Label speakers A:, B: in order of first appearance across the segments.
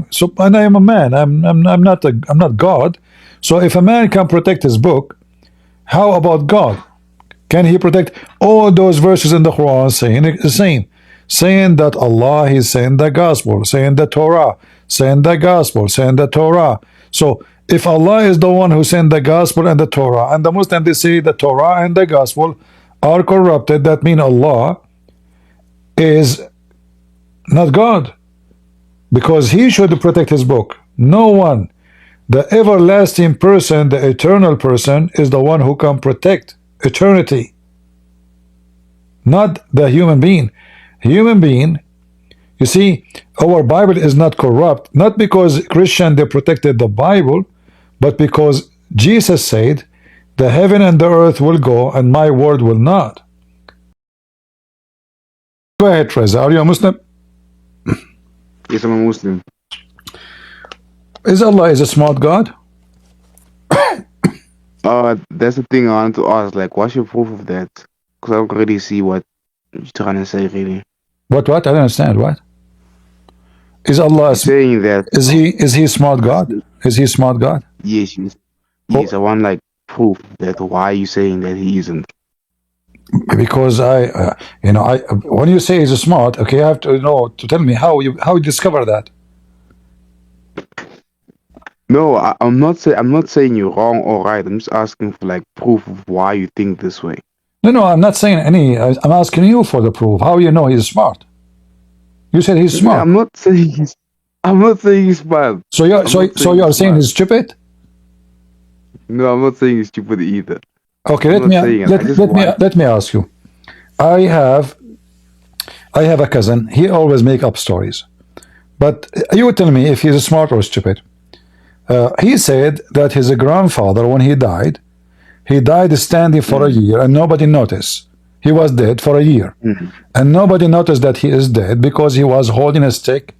A: So, and I am a man. I'm not God. So if a man can protect his book, how about God? Can he protect all those verses in the Quran saying the same? Saying that Allah is saying the gospel, saying the Torah, saying the gospel, saying the Torah. So if Allah is the one who sent the gospel and the Torah, and the Muslims they say the Torah and the gospel are corrupted, that means Allah is not God, because he should protect his book. No one. The everlasting person, the eternal person, is the one who can protect eternity, not the human being. Human being, you see, our Bible is not corrupt, not because Christian they protected the Bible, but because Jesus said, the heaven and the earth will go and my word will not. Go ahead, Reza. Are you a Muslim?
B: Yes, I'm a Muslim.
A: Is Allah is a smart God?
B: That's the thing I wanted to ask. Like, what's your proof of that? Because I don't really see what you're trying to say, really.
A: What? I don't understand. What? Is Allah
B: saying that?
A: Is he a smart God? Is he a smart God?
B: Yes, yes. I want like proof that why are you saying that he isn't?
A: Because when you say he's a smart, okay, you have to know to tell me how you discover that.
B: No, I'm not saying you're wrong or right. I'm just asking for like proof of why you think this way.
A: No, I'm not saying any. I'm asking you for the proof. How you know he's smart? You said he's smart.
B: I'm not saying he's smart.
A: So you are saying he's stupid?
B: No, I'm not saying he's stupid either.
A: Okay, let me ask you. I have a cousin. He always make up stories, but you would tell me if he's smart or stupid. He said that his grandfather, when he died standing for a year and nobody noticed. He was dead for a year. And nobody noticed that he is dead because he was holding a stick.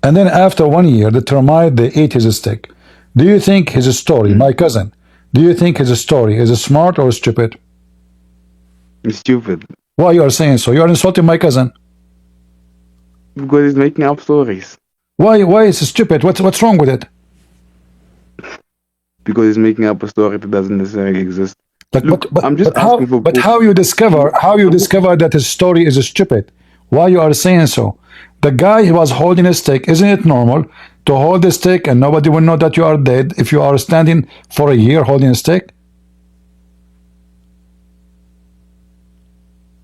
A: And then after 1 year, the termite, they ate his stick. Do you think his story, my cousin, do you think his story is smart or stupid?
B: It's stupid.
A: Why you are saying so? You are insulting my cousin.
B: Because he's making up stories.
A: Why is it stupid? What's wrong with it?
B: Because he's making up a story that doesn't necessarily exist.
A: Look, but how you discover that his story is stupid? Why you are saying so? The guy he was holding a stick. Isn't it normal to hold a stick and nobody will know that you are dead if you are standing for a year holding a stick?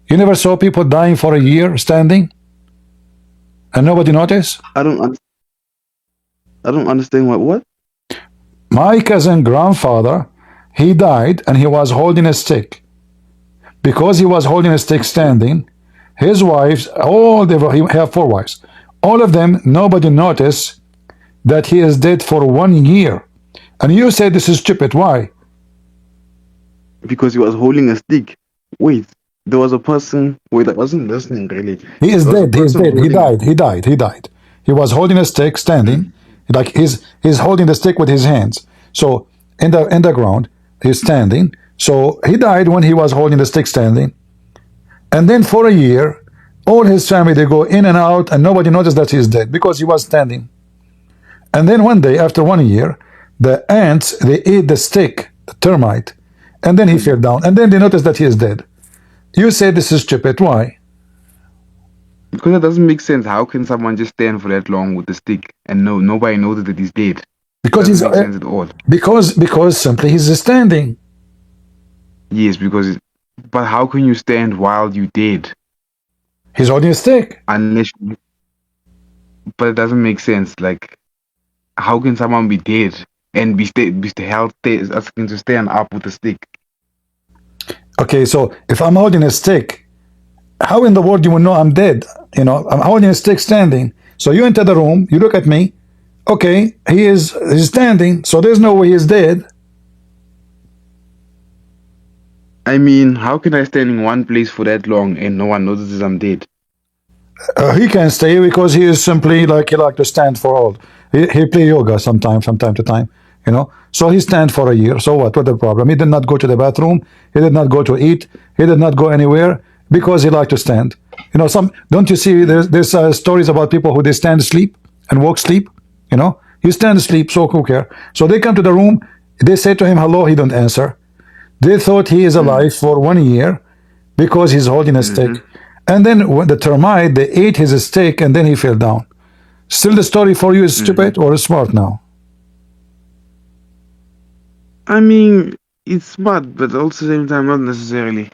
A: You never saw people dying for a year standing and nobody noticed?
B: I don't understand what?
A: My cousin grandfather, he died and he was holding a stick. Because he was holding a stick standing, his wives, he have 4 wives, all of them, nobody noticed that he is dead for 1 year. And you say this is stupid. Why?
B: Because he was holding a stick. Wait, there was a person. Wait, I wasn't listening really.
A: He is dead. He is dead. He died. He was holding a stick standing. Like he's holding the stick with his hands. So in the ground, he's standing. So he died when he was holding the stick standing. And then for a year, all his family, they go in and out and nobody noticed that he's dead because he was standing. And then one day, after 1 year, the ants, they ate the stick, the termite, and then he fell down. And then they noticed that he is dead. You say this is stupid. Why?
B: Because it doesn't make sense. How can someone just stand for that long with the stick and nobody noticed that he's dead?
A: Because he's
B: make sense at all.
A: Because simply he's standing.
B: Yes, but how can you stand while you dead?
A: He's holding a stick.
B: But it doesn't make sense. Like, how can someone be dead and be asking to stand up with a stick?
A: Okay, so if I'm holding a stick, how in the world you will know I'm dead? You know, I'm holding a stick standing. So you enter the room, you look at me. Okay, he's standing, so there's no way he's dead.
B: I mean, how can I stand in one place for that long and no one notices I'm dead?
A: He can stay because he is simply like he like to stand for all. He play yoga from time to time, you know. So he stand for a year. So what? What the problem? He did not go to the bathroom. He did not go to eat. He did not go anywhere because he liked to stand. You know, don't you see there's stories about people who they stand asleep and walk sleep? You know, he stand asleep, so who care? So they come to the room, they say to him hello, he don't answer. They thought he is alive for 1 year because he's holding a stick. And then when the termite, they ate his stick and then he fell down. Still the story for you is stupid or smart now?
B: I mean, it's smart, but also at the same time, not necessarily.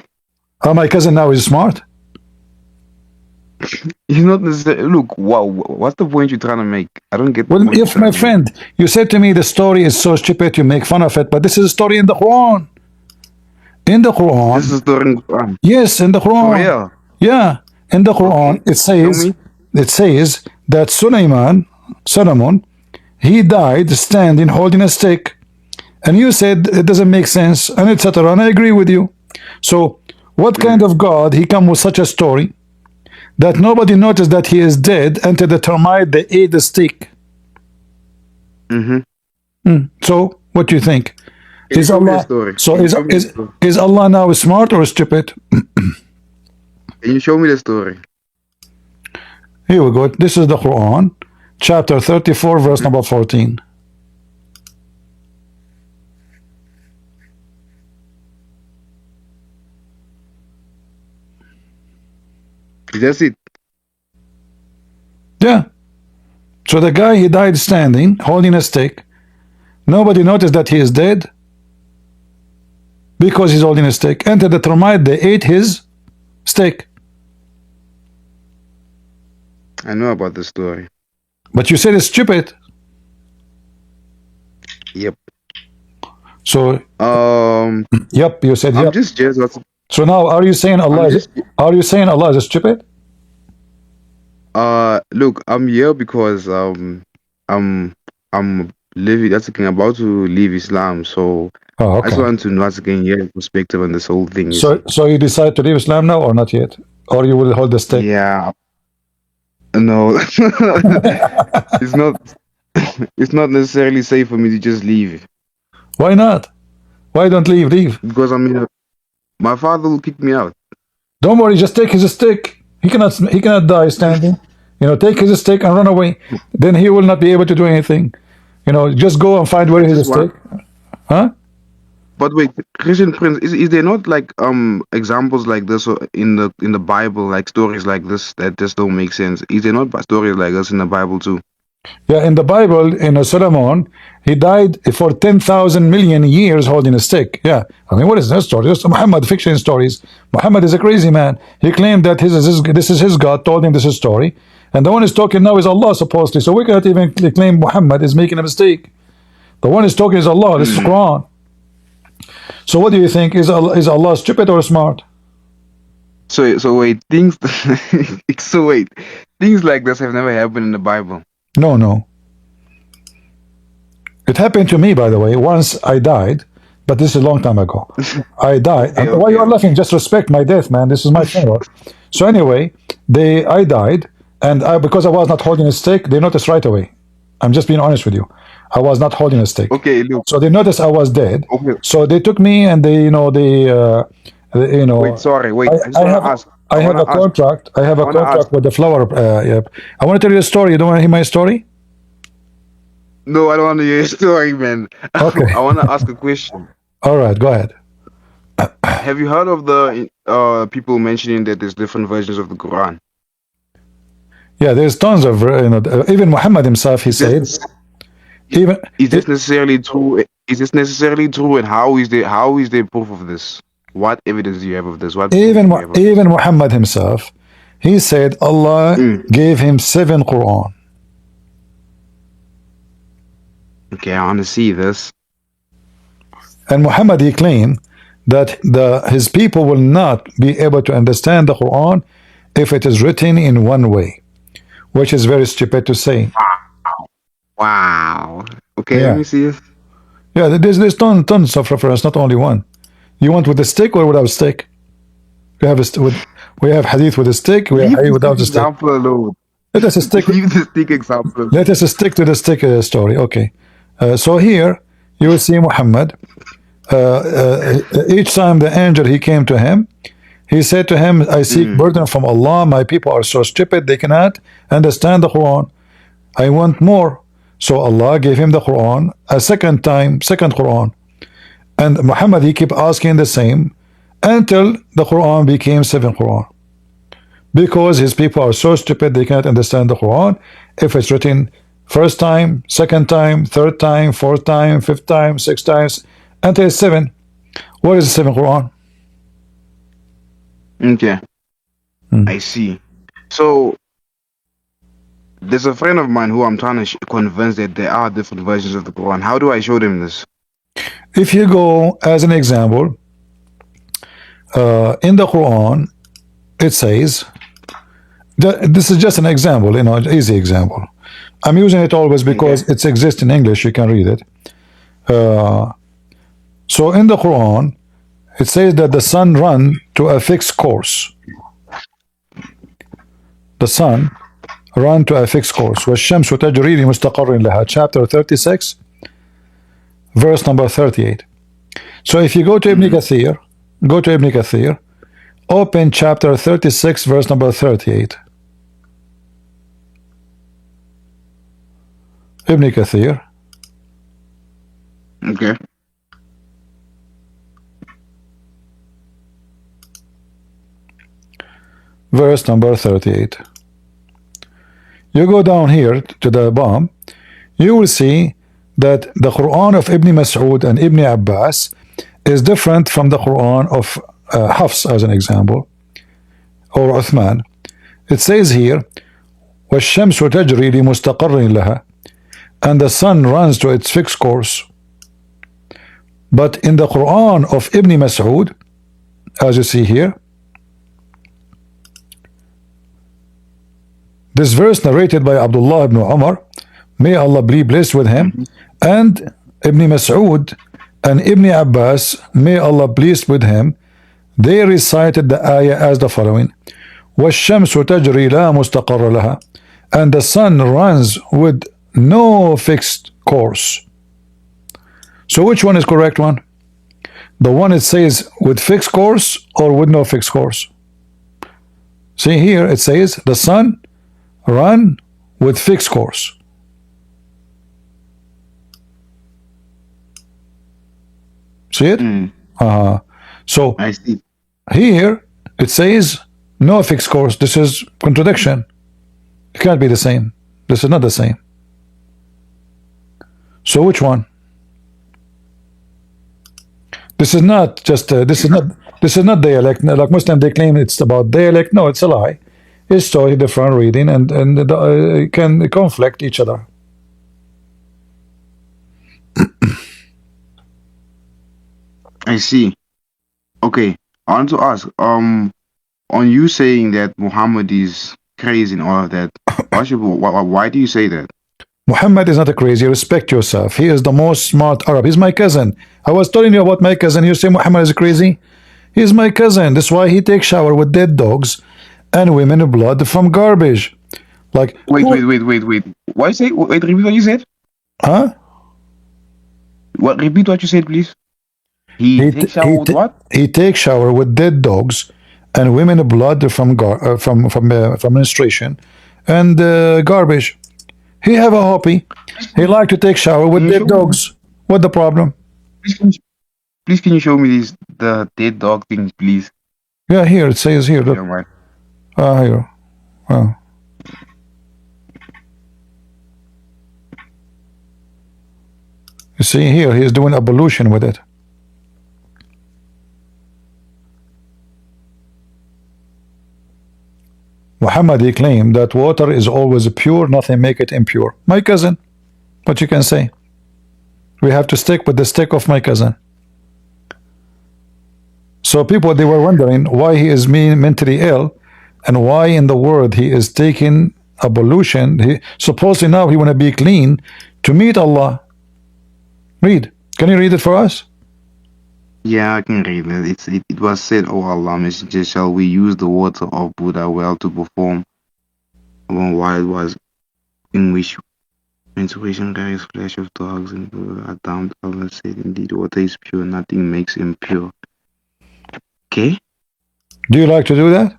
A: My cousin now is smart?
B: He's not necessarily. Look, wow, what's the point you're trying to make? I don't get the
A: Well,
B: point
A: if
B: you're
A: my
B: trying to make.
A: friend, you said to me the story is so stupid, you make fun of it, but this is a story in the Quran. In the Quran.
B: This is during the Quran.
A: Yes, in the Quran.
B: For real?
A: Yeah, in the Quran,
B: Okay.
A: it says that Solomon, he died standing holding a stick. And you said it doesn't make sense, and etc. And I agree with you. So, what kind of God he come with such a story that nobody noticed that he is dead until the termite they ate the stick? So, what do you think? Is Allah so is Allah now smart or stupid?
B: Can you show me the story?
A: Here we go. This is the Quran, chapter 34, verse number 14.
B: That's it.
A: Yeah. So the guy, he died standing, holding a stick. Nobody noticed that he is dead because he's holding a stick. Enter the termite, they ate his stick.
B: I know about the story.
A: But you said it's stupid.
B: Yep.
A: So yep, you said
B: I'm
A: yep.
B: just jealous.
A: So now are you saying Allah is stupid?
B: Look, I'm here because I'm living. That's again about to leave Islam, so
A: Oh,
B: I just
A: okay.
B: want to once again hear your perspective on this whole thing.
A: So you decide to leave Islam now or not yet? Or you will hold the stick?
B: Yeah. No, it's not. It's not necessarily safe for me to just leave
A: Why not? Why don't leave? Leave.
B: because I mean, my father will kick me out.
A: Don't worry, just take his stick. He cannot die standing. You know, take his stick and run away. Then he will not be able to do anything. You know, just go and find where is his stick. Huh?
B: But wait, Christian Prince, is there not like examples like this in the Bible, like stories like this that just don't make sense? Is there not stories like this in the Bible too?
A: Yeah, in the Bible, Solomon, he died for 10,000 million years holding a stick. Yeah, I mean, what is that story? Just Muhammad fiction stories. Muhammad is a crazy man. He claimed that this is his God, told him this is story. And the one who's talking now is Allah, supposedly. So we cannot even claim Muhammad is making a mistake. The one who's talking is Allah. This is Quran. So what do you think? Is Allah stupid or smart?
B: So wait, things things like this have never happened in the Bible.
A: No. It happened to me, by the way. Once I died, but this is a long time ago. I died.
B: Okay,
A: Why you are laughing? Just respect my death, man. This is my funeral. So anyway, I died, and because I was not holding a stick, they noticed right away. I'm just being honest with you. I was not holding a stick.
B: Okay, look.
A: So they noticed I was dead.
B: Okay.
A: So they took me and they
B: Wait, sorry, wait.
A: I have a contract. I have a contract with the flower. Yep. I want to tell you a story. You don't want to hear my story?
B: No, I don't want to hear your story, man.
A: Okay.
B: I want to ask a question.
A: All right, go ahead.
B: Have you heard of the people mentioning that there's different versions of the Quran?
A: Yeah, there's tons of even Muhammad himself. He said,
B: Is this necessarily true? Is this necessarily true? And how is there proof of this? What evidence do you have of this?
A: Even Muhammad himself, he said Allah gave him 7 Quran.
B: Okay, I want to see this.
A: And Muhammad, he claimed that his people will not be able to understand the Quran if it is written in one way, which is very stupid to say.
B: Wow. Okay,
A: Yeah.
B: let me see it.
A: Yeah, there's tons of reference, not only one. You want with a stick or without a stick? We have hadith with a stick. We have hadith without a stick.
B: Example alone.
A: Let us stick.
B: Leave the stick example.
A: Let us stick to the stick story. Okay. So here you will see Muhammad. Each time the angel he came to him, he said to him, "I seek burden from Allah. My people are so stupid they cannot understand the Quran. I want more. So Allah gave him the Quran a second time, second Quran. And Muhammad, he kept asking the same until the Quran became seventh Quran. Because his people are so stupid, they cannot understand the Quran if it's written first time, second time, third time, fourth time, fifth time, sixth times, until it's seven. What is the seventh Quran?
B: Okay, I see. So there's a friend of mine who I'm trying to convince that there are different versions of the Quran. How do I show them this?
A: If you go as an example, in the Quran, it says, this is just an example, easy example. I'm using it always because it exists in English. You can read it. So in the Quran, it says that the sun run to a fixed course. The sun run to a fixed course. وَالشَّمْسُ تَجْرِي لِمُسْتَقَرٍ لَهَا. Chapter 36, verse number 38. So if you go to Ibn Kathir, open chapter 36, verse number 38. Ibn Kathir.
B: Okay.
A: Verse number 38. You go down here to the bottom, you will see that the Quran of Ibn Mas'ud and Ibn Abbas is different from the Quran of Hafs, as an example, or Uthman. It says here, وَالشَّمْسُ تَجْرِي لِمُسْتَقَرٍ لَهَا, and the sun runs to its fixed course. But in the Quran of Ibn Mas'ud, as you see here, this verse narrated by Abdullah ibn Umar, may Allah be blessed with him, and Ibn Mas'ud and Ibn Abbas, may Allah blessed with him, they recited the ayah as the following: وَالشَّمْسُ تَجْرِي لَا مُسْتَقَرَّ لَهَا, and the sun runs with no fixed course. So which one is correct one? The one it says with fixed course or with no fixed course? See here, it says the sun run with fixed course. See it? So
B: I see.
A: Here it says no fixed course. This is contradiction. It can't be the same. This is not the same. So which one? This is not just this is not dialect. Like Muslims, they claim it's about dialect. No, it's a lie. It's totally different reading, and can conflict each other.
B: I see. Okay, I want to ask, on you saying that Muhammad is crazy and all of that, why do you say that?
A: Muhammad is not a crazy. Respect yourself. He is the most smart Arab. He's my cousin. I was telling you about my cousin. You say Muhammad is crazy? He's my cousin. That's why he takes shower with dead dogs and women blood from garbage. Like
B: wait. Why say? Wait, repeat what you said.
A: Huh?
B: What? Repeat what you said, please. He takes shower with what?
A: He takes shower with dead dogs and women blood from menstruation and garbage. He have a hobby. He like to take shower with dead dogs. What the problem?
B: Please, can you show me the dead dog thing, please?
A: Yeah, here it says here. Here. Oh. You see here, he is doing ablution with it. Muhammad, he claimed that water is always pure, nothing make it impure. My cousin, what you can say? We have to stick with the stick of my cousin. So people, they were wondering why he is mentally ill and why in the world he is taking ablution. He supposedly now he want to be clean to meet Allah. Read. Can you read it for us?
B: Yeah, I can read it. It was said, "O Allah, Messenger, shall we use the water of Buddha well to perform while it was in which menstruation carries flesh of dogs and Adam Allah said, indeed, water is pure, nothing makes impure." Okay.
A: Do you like to do that?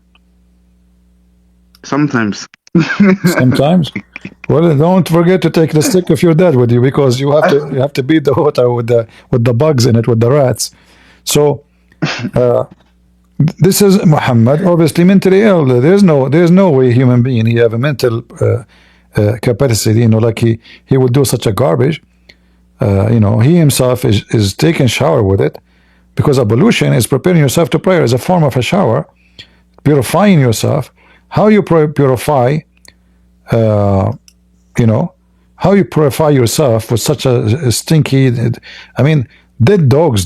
B: Sometimes.
A: Sometimes. Well, don't forget to take the stick of your dad with you, because you have to beat the water with the bugs in it, with the rats. So this is Muhammad, obviously mentally ill. There's no way human being he have a mental capacity. Like he would do such a garbage. He himself is taking shower with it, because ablution is preparing yourself to prayer as a form of a shower, purifying yourself. How you purify, uh, you know, how you purify yourself with such a stinky, I mean, dead dogs,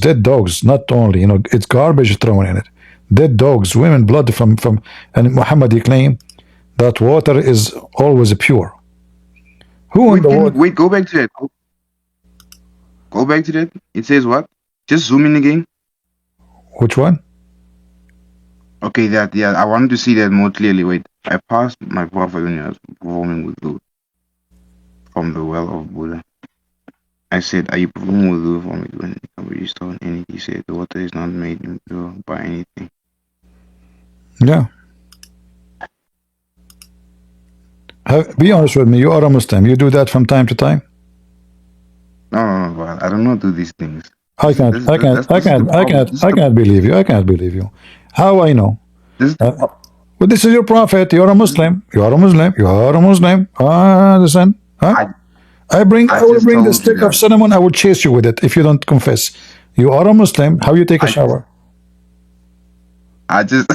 A: not only, it's garbage thrown in it. Dead dogs, women blood and Muhammad, he claimed that water is always pure. Who in
B: Wait,
A: the world?
B: wait, go back to that. Go back to that. It says what? Just zoom in again.
A: Which one?
B: Okay, that, yeah, I wanted to see that more clearly. Wait, I passed my prophet when I was performing wudu from the well of Buddha. I said, are you performing wudu from it when somebody stone? And he said, the water is not made impure by anything.
A: Yeah. Be honest with me. You are a Muslim. You do that from time to time.
B: No, but I don't know do these things.
A: I can't. I can't. I can't. I can't. I can't believe you. I can't believe you. How I know?
B: This,
A: Well, this is your prophet. You are a Muslim. You are a Muslim. You are a Muslim. Listen. Huh? I will
B: just
A: bring the
B: told you
A: stick of
B: that.
A: cinnamon. I will chase you with it if you don't confess. You are a Muslim. How you take a shower?
B: I just,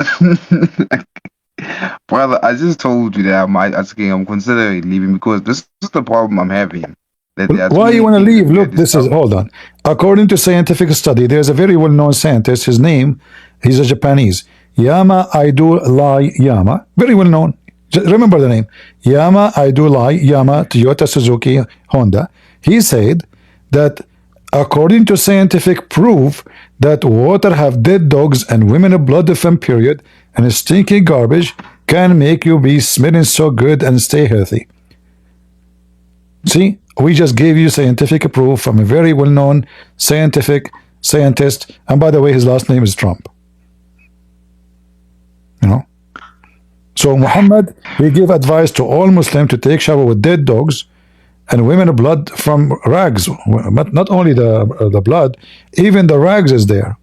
B: brother, I just told you that I'm considering leaving because this is the problem I'm having. That there are
A: Why
B: too
A: you
B: many
A: want to
B: things
A: leave?
B: that we are
A: Look, this is,
B: discovering.
A: hold on. According to scientific study, there's a very well-known scientist. His name, he's a Japanese. Yama Idol Lai Yama. Very well-known. Remember the name. Yama Idol Lai Yama, Toyota, Suzuki, Honda. He said that according to scientific proof that water have dead dogs and women blood from period and stinky garbage can make you be smelling so good and stay healthy. See, we just gave you scientific proof from a very well-known scientist, and by the way, his last name is Trump. So Muhammad, he gave advice to all Muslims to take shower with dead dogs and women blood from rags. But not only the blood, even the rags is there.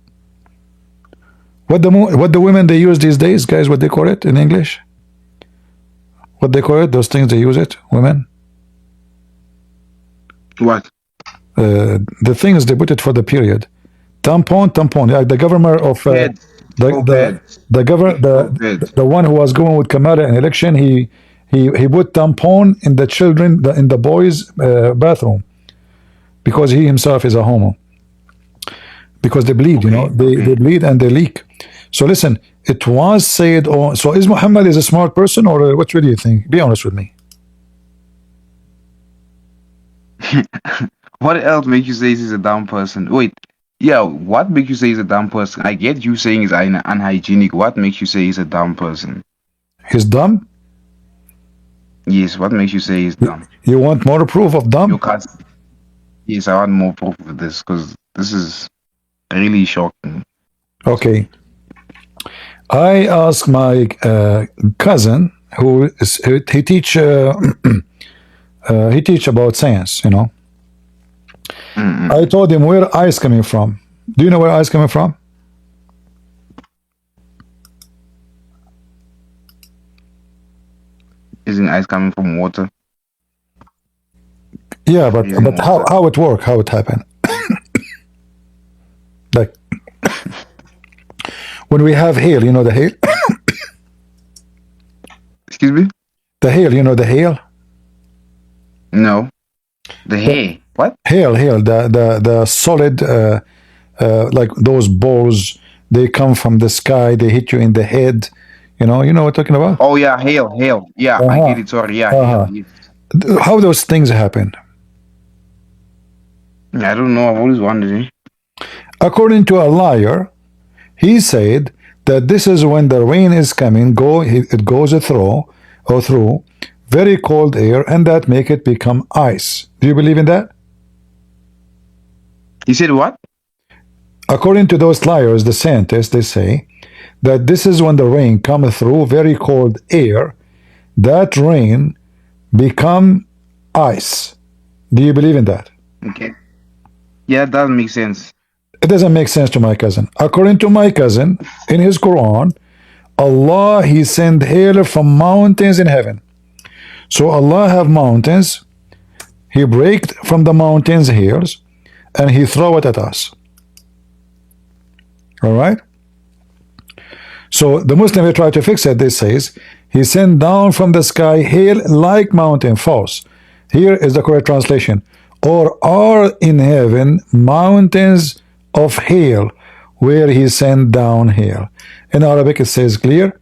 A: What the women they use these days, guys? What they call it in English? What they call it? Those things they use it, women.
B: What?
A: The things they put it for the period. Tampon. Yeah, the governor of the one who was going with Kamala in election. He put tampon in the children in the boys' bathroom because he himself is a homo. Because they bleed, they bleed and they leak. So listen, it was said. Oh, so is Muhammad is a smart person, or what do you think? Be honest with me.
B: What else makes you say he's a dumb person? Wait, yeah, what makes you say he's a dumb person? I get you saying he's unhygienic. What makes you say he's a dumb person?
A: He's dumb?
B: Yes, what makes you say he's dumb?
A: You want more proof of dumb?
B: You can't. Yes, I want more proof of this because this is really shocking.
A: Okay. I asked my cousin who he teach he teach about science, I told him where ice coming from. Do you know where ice coming from?
B: Isn't ice coming from water?
A: Yeah, but how it work? How it happen? Like when we have hail, the hail.
B: Excuse me?
A: The hail, the hail.
B: No. The hay. What?
A: Hail. The solid, like those balls. They come from the sky. They hit you in the head. You know what I'm talking about?
B: Oh yeah, hail. Yeah, I get it. Sorry. Yeah, hail. Yes.
A: How those things happen?
B: I don't know. I've always wondered.
A: According to a liar, he said that this is when the rain is coming. It goes through very cold air, and that make it become ice. Do you believe in that?
B: He said what?
A: According to those liars, the scientists, they say that this is when the rain comes through very cold air. That rain become ice. Do you believe in that?
B: Okay. Yeah, that doesn't make sense.
A: It doesn't make sense to my cousin. According to my cousin, in his Quran, Allah, he sent hail from mountains in heaven. So Allah have mountains. He break from the mountains hairs, and he throw it at us. All right. So the Muslim, they try to fix it. This says he sent down from the sky hail like mountain. False. Here is the correct translation. Or are in heaven mountains of hail, where he sent down hail. In Arabic it says clear.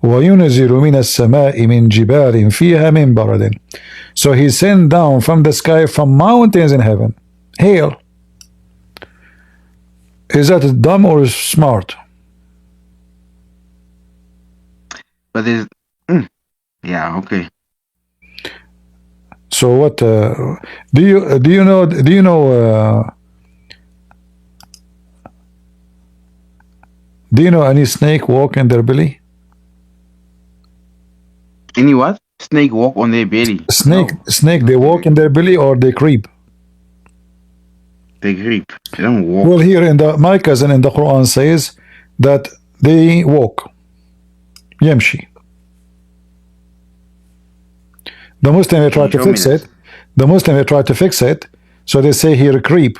A: وَيُنَزِلُ مِنَ السَّمَاءِ مِنْ جِبَالٍ فِيهَا مِنْ بَرَدٍ. So he sent down from the sky, from mountains in heaven, hail. Is that dumb or smart?
B: But there's, yeah, okay.
A: So what? Do you know? Do you know? Do you know any snake walk in their belly?
B: Any what? Snake walk on their belly?
A: Snake,
B: No.
A: snake. They walk in their belly or they creep.
B: They creep. They don't walk.
A: Well, here in the my cousin in the Quran says that they walk. Yamshi. The Muslim they try to fix it. The Muslim they try to fix it. So they say here creep.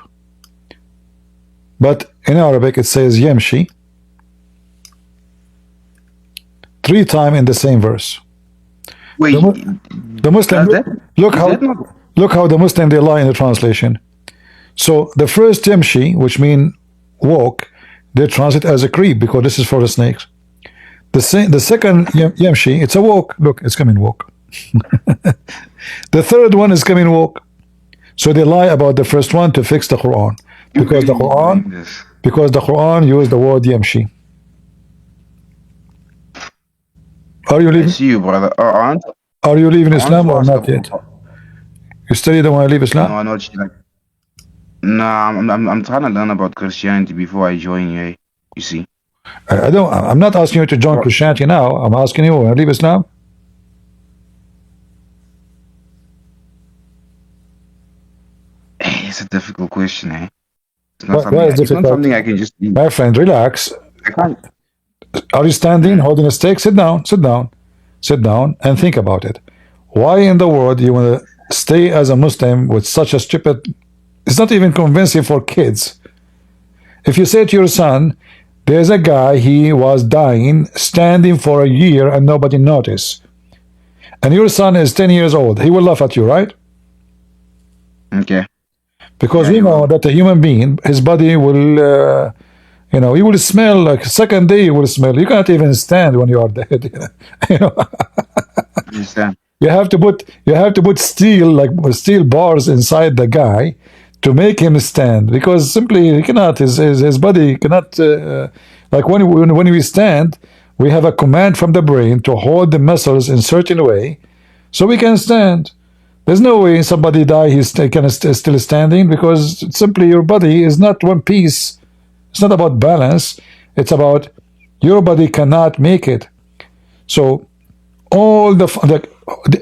A: But in Arabic it says yamshi. 3 times in the same verse.
B: Wait,
A: the Muslim look how the Muslim they lie in the translation. So the first yamshi, which mean walk, they translate as a creep because this is for the snakes. The second yamshi, it's a walk. Look, it's coming walk. The third one is coming walk. So they lie about the first one to fix the Quran because the Quran used the word yamshi. Are you leaving?
B: I see you, brother.
A: Are you leaving Islam or not yet? You still don't want to leave Islam?
B: No, not like. Nah, I'm trying to learn about Christianity before I join you. You see.
A: I don't. I'm not asking you to join Christianity now. I'm asking you, want to leave Islam?
B: It's a difficult question, eh? It's not something I can just leave.
A: My friend, relax.
B: I can't.
A: Are you standing, holding a stick? Sit down, sit down, sit down, and think about it. Why in the world you want to stay as a Muslim with such a stupid? It's not even convincing for kids. If you say to your son, there's a guy, he was dying, standing for a year and nobody noticed, and your son is 10 years old, he will laugh at you, right?
B: Okay.
A: Because we know that a human being, his body will, you know, he will smell like second day. He will smell. You can't even stand when you are dead. You know, you have to put steel bars inside the guy to make him stand because simply he cannot. His body cannot. Like when we stand, we have a command from the brain to hold the muscles in certain way, so we can stand. There's no way somebody die he's still standing because simply your body is not one piece. It's not about balance. It's about your body cannot make it. So all the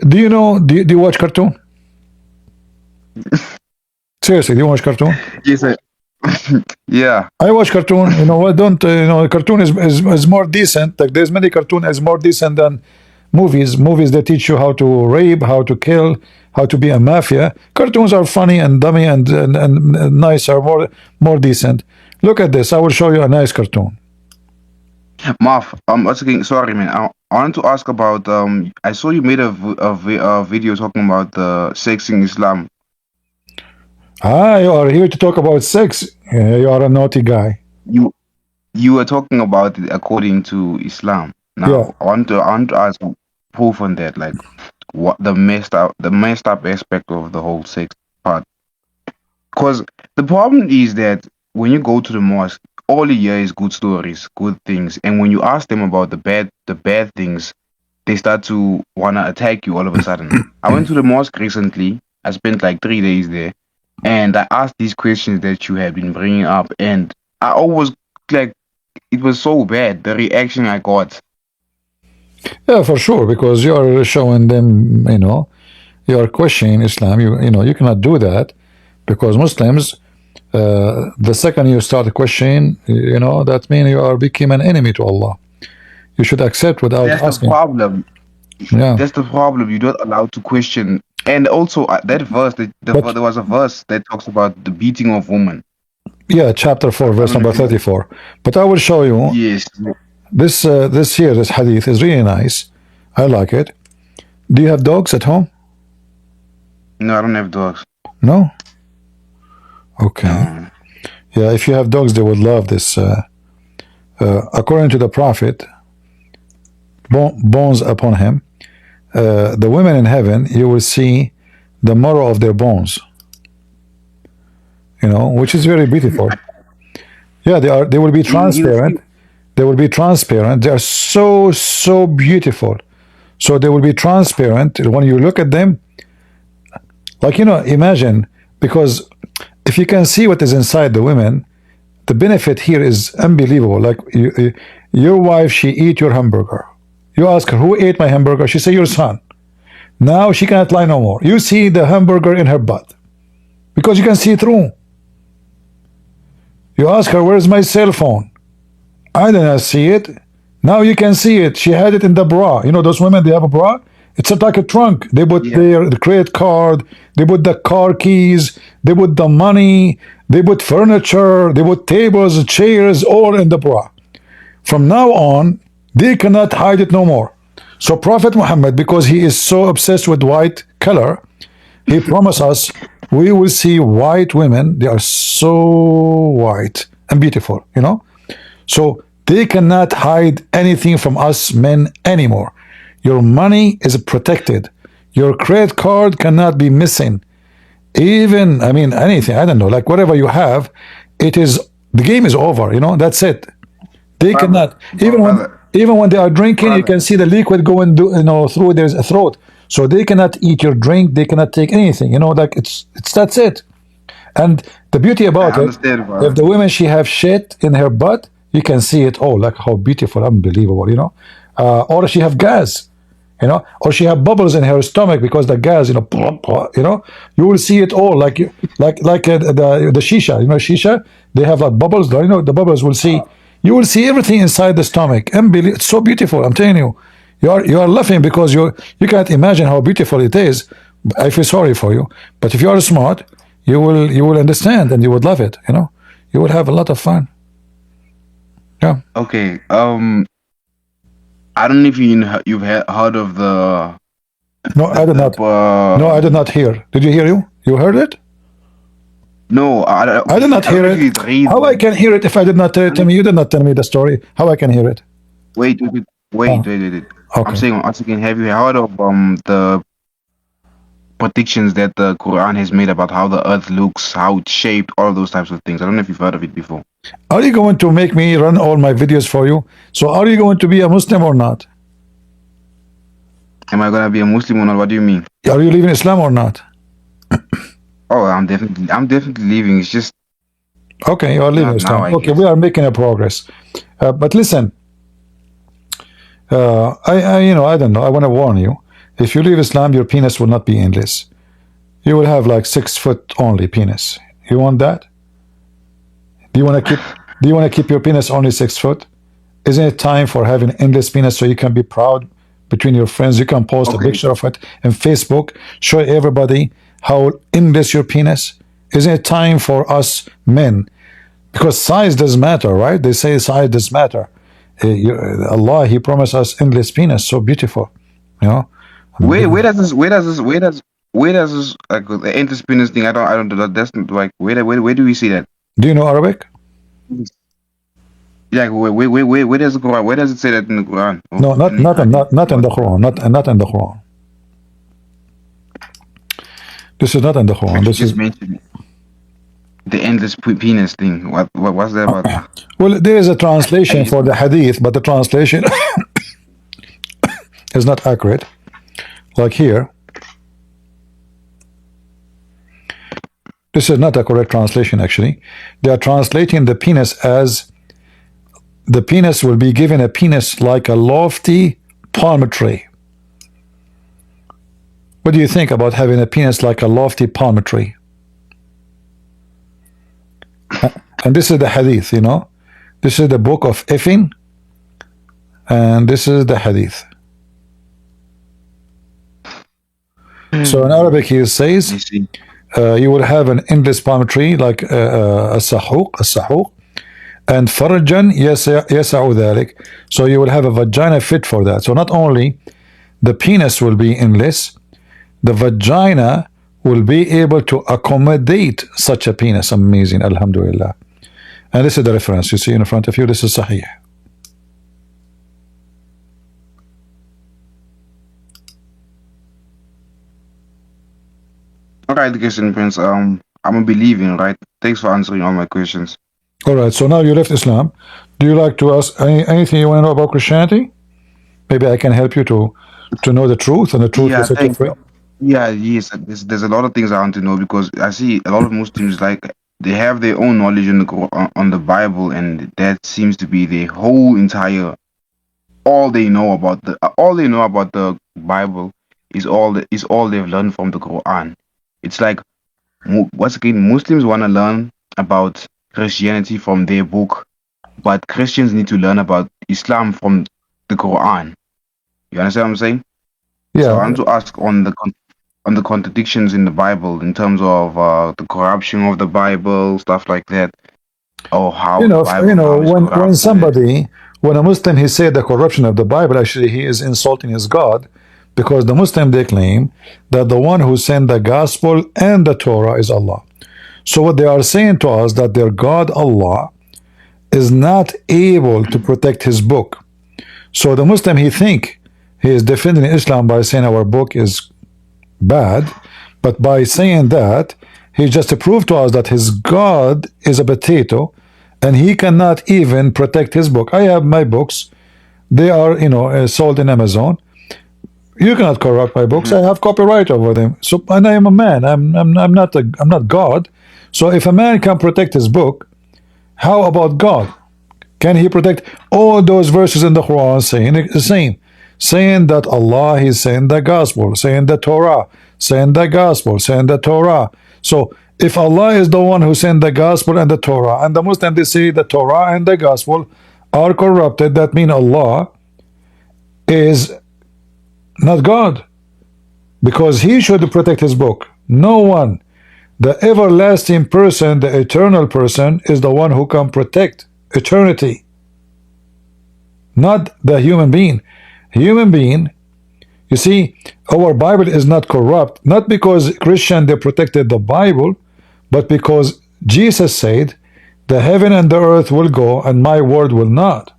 A: do you know? Do you watch cartoon? Seriously, do you watch cartoon?
B: Yes, yeah.
A: I watch cartoon. You know what? Don't you know? Cartoon is more decent. Like there's many cartoon is more decent than movies. Movies that teach you how to rape, how to kill, how to be a mafia. Cartoons are funny and dummy and nice, are more decent. Look at this. I will show you a nice cartoon.
B: Marv, sorry, man. I wanted to ask about. I saw you made a video talking about the sex in Islam.
A: You are here to talk about sex. You are a naughty guy.
B: You were talking about it according to Islam. Now,
A: yeah.
B: I want to ask proof on that, like what the messed up aspect of the whole sex part. Because the problem is that when you go to the mosque, all you hear is good stories, good things, and when you ask them about the bad things, they start to wanna attack you all of a sudden. I went to the mosque recently. I spent like 3 days there, and I asked these questions that you have been bringing up, and I always like it was so bad the reaction I got.
A: Yeah, for sure, because you are showing them, you know, You are questioning Islam. You know you cannot do that because Muslims. The second you start questioning, you know that means you are become an enemy to Allah. You should accept without
B: That's the
A: asking.
B: problem.
A: Yeah,
B: That's the problem. You're not allowed to question. And also that verse,
A: but
B: there was a verse that talks about the beating of women.
A: yeah, chapter 4,
B: I
A: verse
B: don't know
A: number
B: if you know.
A: 34. But I will show you
B: Yes.
A: this. This hadith is really nice. I like it. Do you have dogs at home?
B: No, I don't have dogs.
A: No. Okay.
B: No.
A: Yeah, if you have dogs, they would love this. According to the Prophet, bones upon him. The women in heaven, you will see the marrow of their bones. You know, which is very beautiful. Yeah, they are. They will be transparent. They will be transparent. They are so beautiful. So they will be transparent when you look at them. Like, you know, imagine, because if you can see what is inside the women, the benefit here is unbelievable. Like your wife, she eat your hamburger. You ask her, who ate my hamburger? She say, your son. Now she cannot lie no more. You see the hamburger in her butt because you can see through. You ask her, where's my cell phone? I did not see it. Now you can see it. She had it in the bra. You know those women, they have a bra. It's like a trunk. They put the credit card. They put the car keys. They put the money. They put furniture. They put tables, chairs, all in the bra. From now on, they cannot hide it no more. So Prophet Muhammad, because he is so obsessed with white color, he promised us we will see white women. They are so white and beautiful, you know. So they cannot hide anything from us men anymore. Your money is protected. Your credit card cannot be missing. Even, I mean, anything, I don't know, like whatever you have, it is, the game is over, you know, that's it. They cannot, even when they are drinking, you can see the liquid going, through their throat. So they cannot eat your drink, they cannot take anything, you know, like it's that's it. And the beauty about it, if the women, she have shit in her butt, you can see it all, like how beautiful, unbelievable, you know. Or she have gas, you know, or she have bubbles in her stomach because the gas, you know, you will see it all, like the shisha, you know, shisha, they have like bubbles, you know, the bubbles will see, you will see everything inside the stomach. It's so beautiful. I'm telling you, you are laughing because you can't imagine how beautiful it is. I feel sorry for you, but if you are smart, you will understand and you would love it. You know, you will have a lot of fun. Yeah.
B: Okay. I don't know if you've heard of the.
A: No, I did not. No, I did not hear. Did you hear you? You heard it?
B: No,
A: I did not hear it. How I can hear it if I did not tell me? You did not tell me the story. How I can hear it?
B: Wait.
A: Okay.
B: I'm saying, have you heard of the predictions that the Quran has made about how the earth looks, how it's shaped, all those types of things? I don't know if you've heard of it before.
A: Are you going to make me run all my videos for you? So are you going to be a Muslim or not?
B: Am I gonna be a Muslim or not? What do you mean?
A: Are you leaving Islam or not?
B: Oh, I'm definitely leaving. It's just
A: okay. You are leaving Islam. Okay, we are making a progress. But listen, I don't know. I want to warn you. If you leave Islam, your penis will not be endless. You will have like 6 foot only penis. You want that? Do you want to keep your penis only 6 foot? Isn't it time for having endless penis so you can be proud between your friends? You can post a picture of it on Facebook, show everybody how endless your penis. Isn't it time for us men? Because size does matter, right? They say size does matter. Allah, He promised us endless penis, so beautiful, you know.
B: Where does this like the endless penis thing? I don't. That's not like where do we see that?
A: Do you know Arabic?
B: Yeah, where does it go? Where does it say that in the Quran?
A: No, not in the Quran. Not in the Quran. This is not in the Quran. This is
B: mentioned the endless penis thing. What's that about?
A: Well, there is a translation for the hadith, but the translation is not accurate. Like here, this is not a correct translation. Actually, they are translating the penis as the penis will be given a penis like a lofty palm tree. What do you think about having a penis like a lofty palm tree? And this is the hadith, you know. This is the book of Effin, and this is the hadith. So in Arabic, he says, you will have an endless palm tree like a sahuq, and farjan yasa'u dhalik. So you will have a vagina fit for that. So not only the penis will be endless, the vagina will be able to accommodate such a penis. Amazing, alhamdulillah. And this is the reference you see in front of you. This is Sahih.
B: Alright, Christian Prince. I'm a believing, right? Thanks for answering all my questions.
A: All right. So now you left Islam. Do you like to ask anything you want to know about Christianity? Maybe I can help you to know the truth, and the truth will set you free.
B: Yeah, yes. There's a lot of things I want to know, because I see a lot of Muslims, like, they have their own knowledge on the Bible, and that seems to be their whole entire. All they know about the Bible is all they've learned from the Quran. It's like, once again, Muslims want to learn about Christianity from their book, but Christians need to learn about Islam from the Quran. You understand what I'm saying?
A: Yeah.
B: So I want to ask on the contradictions in the Bible, in terms of the corruption of the Bible, stuff like that, or how
A: when a Muslim he said the corruption of the Bible, actually he is insulting his God, because the Muslim, they claim that the one who sent the gospel and the Torah is Allah. So what they are saying to us, that their God Allah is not able to protect his book. So the Muslim, he think he is defending Islam by saying our book is bad, but by saying that, he just proved to us that his God is a potato, and he cannot even protect his book. I have my books; they are, sold in Amazon. You cannot corrupt my books. I have copyright over them. So, and I am a man. I'm not God. So if a man can protect his book, how about God? Can he protect all those verses in the Quran saying that Allah is saying the gospel, saying the Torah, saying the gospel, saying the Torah? So if Allah is the one who sent the gospel and the Torah, and the Muslims, they say the Torah and the gospel are corrupted, that means Allah is not God, because he should protect his book. No one. The everlasting person, the eternal person, is the one who can protect eternity, not the human being. Human being, you see, our Bible is not corrupt, not because Christian they protected the Bible, but because Jesus said, the heaven and the earth will go and my word will not.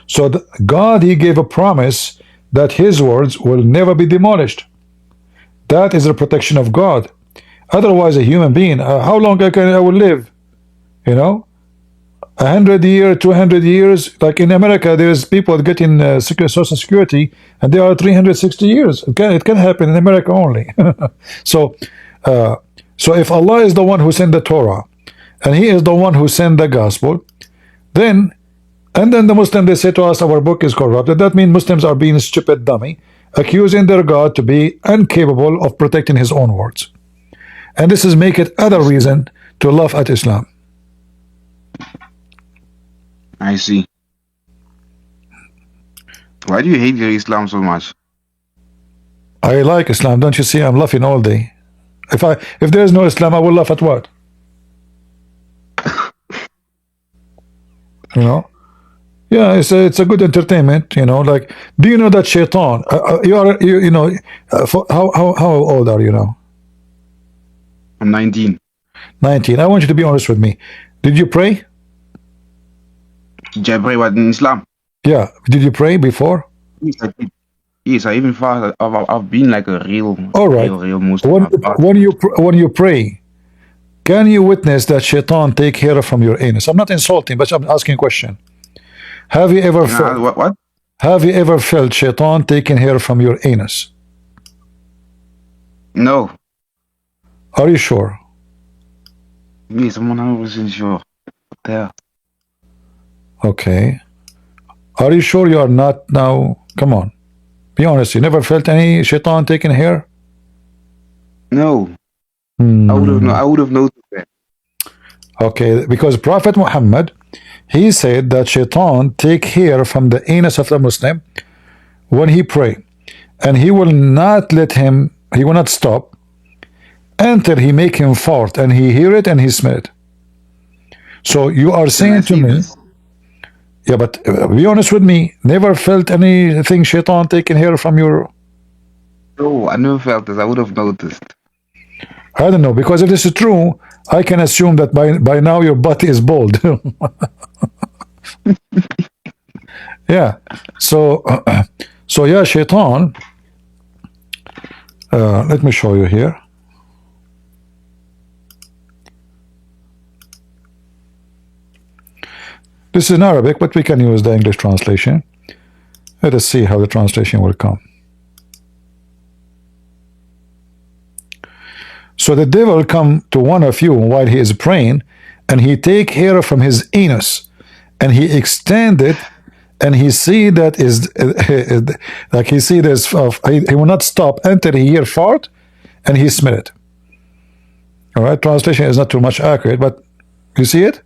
A: So God, he gave a promise that his words will never be demolished. That is the protection of God. Otherwise, a human being, how long I will live? 100 years, 200 years. Like in America, there's people getting Social Security, and they are 360 years. It can happen in America only. So if Allah is the one who sent the Torah, and he is the one who sent the gospel, then the Muslim, they say to us, our book is corrupted. That means Muslims are being stupid dummy, accusing their God to be incapable of protecting his own words. And this is make it other reason to laugh at Islam.
B: I see. Why do you hate your Islam so much?
A: I like Islam. Don't you see? I'm laughing all day. If there is no Islam, I will laugh at what? Yeah, it's a good entertainment. Like, do you know that shaitan? How old are you now?
B: I'm 19.
A: 19. I want you to be honest with me. Did you pray?
B: Did I pray what in Islam?
A: Yeah. Did you pray before?
B: Yes, I did. Yes, I even fast. I've been like a real,
A: all right.
B: real Muslim.
A: When you pray, can you witness that shaitan take hair from your anus? I'm not insulting, but I'm asking a question. Have you ever felt
B: what?
A: Have you ever felt shaitan taking hair from your anus?
B: No.
A: Are you sure?
B: Yes, I'm 100% sure. There.
A: Okay. Are you sure you are not now? Come on. Be honest. You never felt any shaitan taking hair?
B: No,
A: Hmm.
B: I would have noticed that.
A: Okay, because Prophet Muhammad, he said that shaitan take hair from the anus of the Muslim when he pray, and he will not let him, he will not stop until he make him fart, and he hear it and he smell it. So you are
B: Then I
A: saying to
B: see
A: me,
B: this.
A: yeah, but be honest with me, never felt anything shaitan taking hair from your,
B: No, I never felt this. I would have noticed.
A: I don't know, because if this is true, I can assume that by now your butt is bald. Yeah. So, so yeah, shaitan. Let me show you here. This is in Arabic, but we can use the English translation. Let us see how the translation will come. So the devil come to one of you while he is praying, and he take hair from his anus, and he extend it, and he see that is like he see this. He will not stop until he hear fart, and he smell it. All right, translation is not too much accurate, but you see it.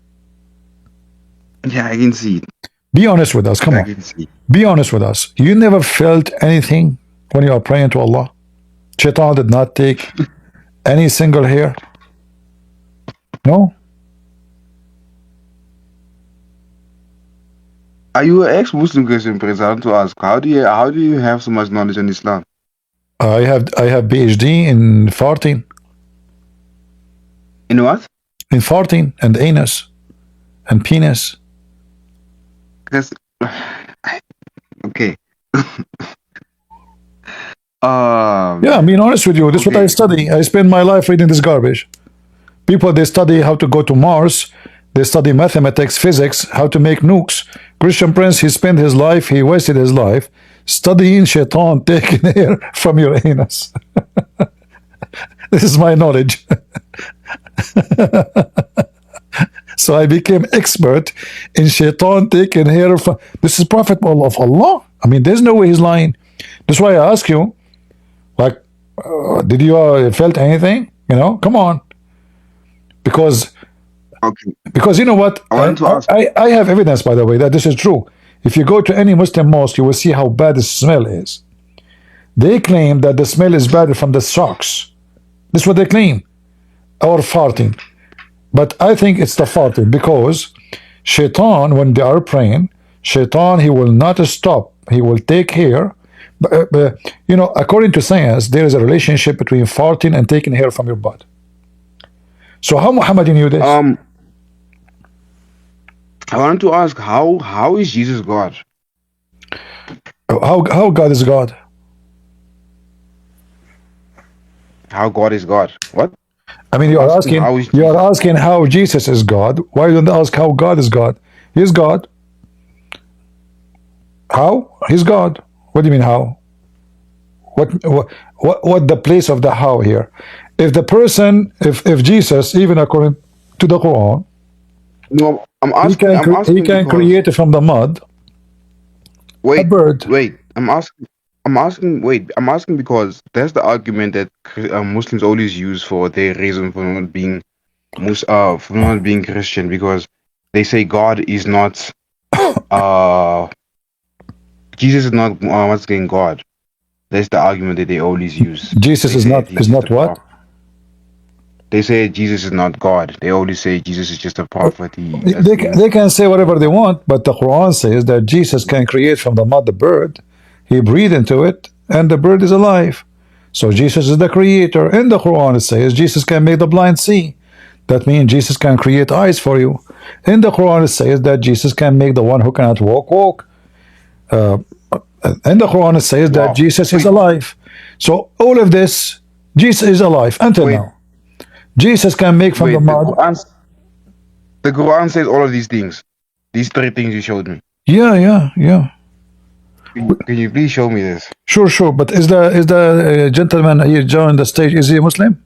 B: Yeah, I can see it.
A: Be honest with us. Come
B: I
A: on.
B: can see it.
A: Be honest with us. You never felt anything when you are praying to Allah? Shaitan did not take any single hair? No?
B: Are you an ex-Muslim Christian, Prince? I want to ask, how do you have so much knowledge on Islam?
A: I have PhD in farting.
B: In what?
A: In farting and anus and penis.
B: That's okay.
A: Yeah, I'm being honest with you. This is what I
B: Okay.
A: study. I spend my life reading this garbage. People, they study how to go to Mars. They study mathematics, physics, how to make nukes. Christian Prince, he spent his life, he wasted his life studying shaitan taking hair from your anus. This is my knowledge. So I became expert in shaitan taking hair from. This is Prophet of Allah. I mean, there's no way he's lying. That's why I ask you, like, did you felt anything? You know, come on, because
B: Okay.
A: you know what?
B: I want to ask.
A: I have evidence, by the way, that this is true. If you go to any Muslim mosque, you will see how bad the smell is. They claim that the smell is bad from the socks. This is what they claim, or farting. But I think it's the farting, because shaitan, when they are praying, shaitan, he will not stop. He will take hair. But, you know, according to science, there is a relationship between farting and taking hair from your butt. So how Muhammad knew this?
B: I wanted to ask, how is Jesus God?
A: How God is God?
B: How God is God? What?
A: I mean,
B: I'm asking how is
A: you are
B: Jesus?
A: asking how Jesus is God. Why don't you ask how God is God? He's God. How? He's God. What do you mean how? What the place of the how here? If the person, if Jesus, even according to the Quran,
B: No, I'm
A: he
B: asking
A: can
B: because
A: create from the mud a bird.
B: wait. I'm asking because that's the argument that Muslims always use for their reason for not being for not being Christian, because they say God is not uh Jesus is not once again God. That's the argument that they always use.
A: Jesus
B: They say he's
A: is
B: just
A: not
B: a
A: what?
B: prophet. They say Jesus is not God. They always say Jesus is just a prophet.
A: They can say whatever they want, but the Quran says that Jesus can create from the mud the bird. He breathed into it, and the bird is alive. So Jesus is the creator. In the Quran, it says Jesus can make the blind see. That means Jesus can create eyes for you. In the Quran, it says that Jesus can make the one who cannot walk. Uh, in the Quran, it says that
B: Wow.
A: Jesus is
B: Wait,
A: alive. So all of this, Jesus is alive until
B: wait,
A: now. Jesus can make from the
B: wait.
A: mud.
B: The Quran says all of these things. These three things you showed me.
A: Yeah.
B: Can you please show me this?
A: Sure. But is the gentleman here joined the stage? Is he a Muslim?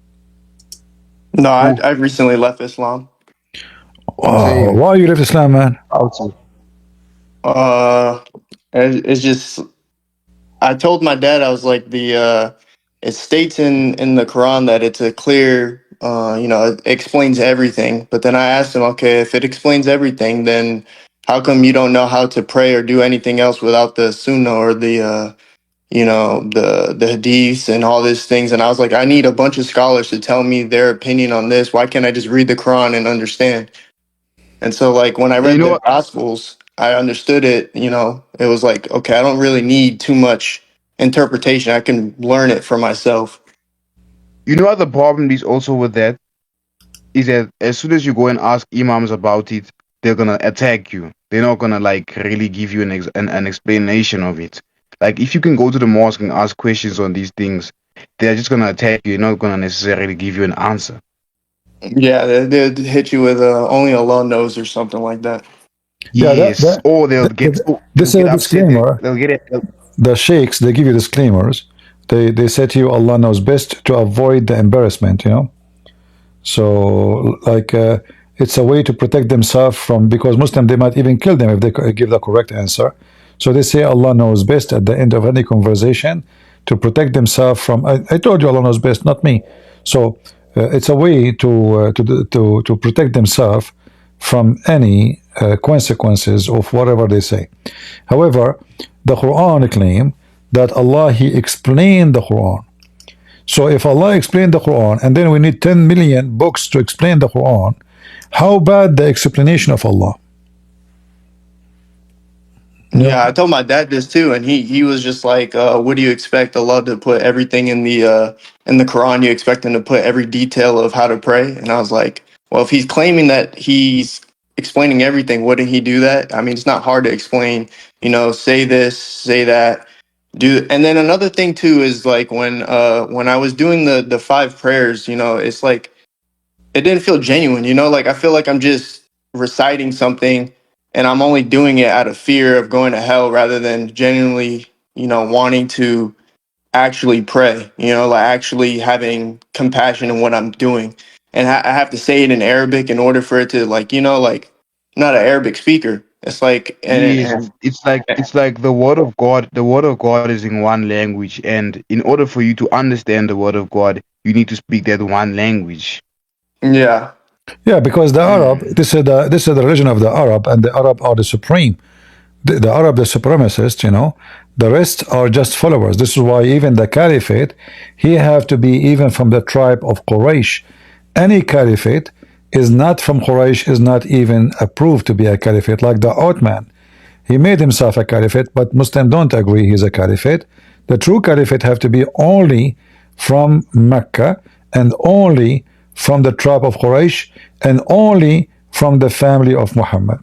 C: No,
B: Who?
C: I recently left Islam.
B: Same.
A: Why you left Islam, man?
B: Also.
C: It's just I told my dad I was like the it states in the Quran that it's a clear, it explains everything. But then I asked him, okay, if it explains everything, then how come you don't know how to pray or do anything else without the Sunnah or the hadiths and all these things? And I was like, I need a bunch of scholars to tell me their opinion on this. Why can't I just read the Quran and understand? And so, like, when I
B: You
C: read
B: know
C: the
B: what?
C: Gospels, I understood it. It was like, okay, I don't really need too much interpretation. I can learn it for myself.
B: You know what the problem is also with that is that as soon as you go and ask imams about it, they're gonna attack you. They're not gonna like really give you an explanation of it. Like if you can go to the mosque and ask questions on these things, they're just gonna attack you. They're not gonna necessarily give you an answer.
C: Yeah, they'd hit you with only Allah knows or something like that.
A: Yeah,
B: Yes, or they'll
A: this is
B: get
A: a
B: upset.
A: disclaimer.
B: They'll get it.
A: The sheikhs, they give you disclaimers. They say to you, Allah knows best, to avoid the embarrassment, So, like, it's a way to protect themselves from, because Muslim, they might even kill them if they give the correct answer. So they say Allah knows best at the end of any conversation to protect themselves from. I told you Allah knows best, not me. So it's a way to protect themselves from any consequences of whatever they say. However, the Quran claim that Allah He explained the Quran. So if Allah explained the Quran and then we need 10 million books to explain the Quran, how bad the explanation of Allah? Yeah.
C: Yeah, I told my dad this too, and he was just like, "What do you expect Allah to put everything in the Quran? You expect him to put every detail of how to pray?" And I was like, "Well, if he's claiming that he's explaining everything, wouldn't he do that? I mean, it's not hard to explain. Say this, say that, do." And then another thing too is like when I was doing the five prayers, it's like it didn't feel genuine, like I feel like I'm just reciting something and I'm only doing it out of fear of going to hell rather than genuinely, wanting to actually pray, like actually having compassion in what I'm doing. And I have to say it in Arabic in order for it to like I'm not an Arabic speaker. It's like
B: Yes, it's like the word of God. The word of God is in one language, and in order for you to understand the word of God, you need to speak that one language.
C: yeah.
A: Yeah, because the Arab,
B: Mm.
A: this is the religion of the Arab, and the Arab are the supreme. The Arab, the supremacist, the rest are just followers. This is why even the caliphate, he have to be even from the tribe of Quraysh. Any caliphate is not from Quraysh, is not even approved to be a caliphate. Like the Ottoman, he made himself a caliphate, but Muslims don't agree he's a caliphate. The true caliphate have to be only from Mecca and only from the tribe of Quraysh and only from the family of Muhammad.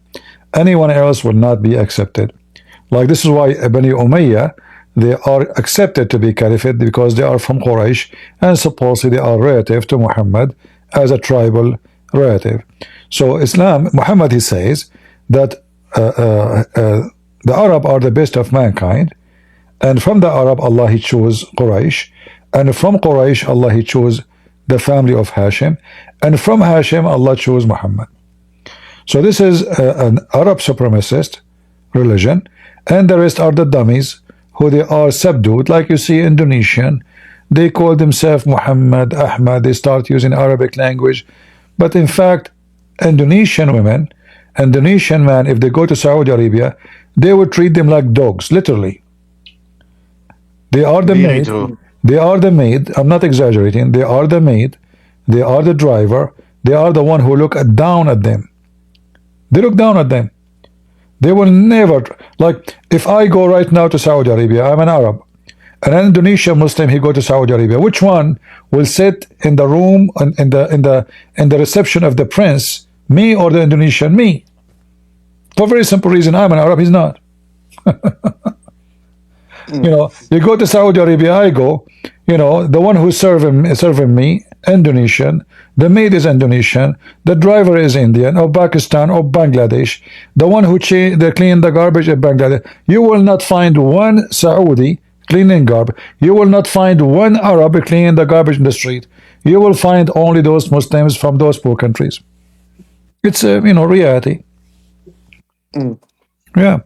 A: Anyone else will not be accepted. Like this is why Bani Umayyah, they are accepted to be caliphate because they are from Quraysh and supposedly they are relative to Muhammad as a tribal relative. So Islam, Muhammad, he says that the Arab are the best of mankind, and from the Arab Allah he chose Quraysh, and from Quraysh Allah he chose the family of Hashim, and from Hashim Allah chose Muhammad. So this is an Arab supremacist religion, and the rest are the dummies who they are subdued, like you see Indonesian. They call themselves Muhammad, Ahmad. They start using Arabic language, but in fact, Indonesian women, Indonesian men, if they go to Saudi Arabia, they would treat them like dogs, literally. They are the
B: Very
A: maid.
B: true.
A: They are the maid. I'm not exaggerating. They are the maid. They are the driver. They are the one who look down at them. They look down at them. They will never, like, if I go right now to Saudi Arabia, I'm an Arab, an Indonesian Muslim, he go to Saudi Arabia. Which one will sit in the room in the reception of the prince? Me or the Indonesian? Me. For a very simple reason, I'm an Arab. He's not. You go to Saudi Arabia, I go. The one who's serving me, Indonesian. The maid is Indonesian. The driver is Indian or Pakistan or Bangladesh. The one who they clean the garbage in Bangladesh. You will not find one Saudi cleaning garbage. You will not find one Arab cleaning the garbage in the street. You will find only those Muslims from those poor countries. It's a reality.
C: Mm.
A: Yeah,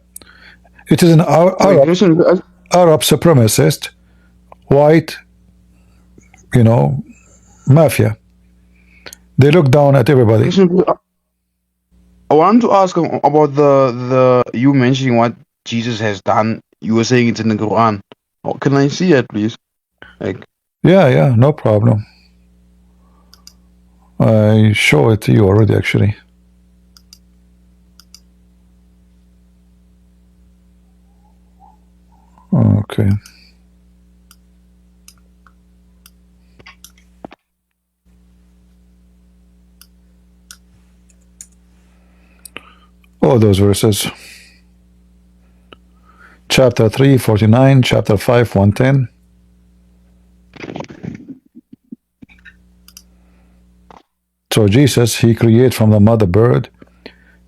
A: it is an
B: Wait,
A: Arab
B: listen.
A: supremacist, white you know, mafia. They look down at everybody.
B: Listen, I wanted to ask about the you mentioning what Jesus has done. You were saying it's in the Quran. Oh, can I see that, please? Like,
A: Yeah, no problem. I show it to you already, actually. Okay. All those verses. Chapter 3, 49, chapter 5, 110. So Jesus, he created from the mother bird.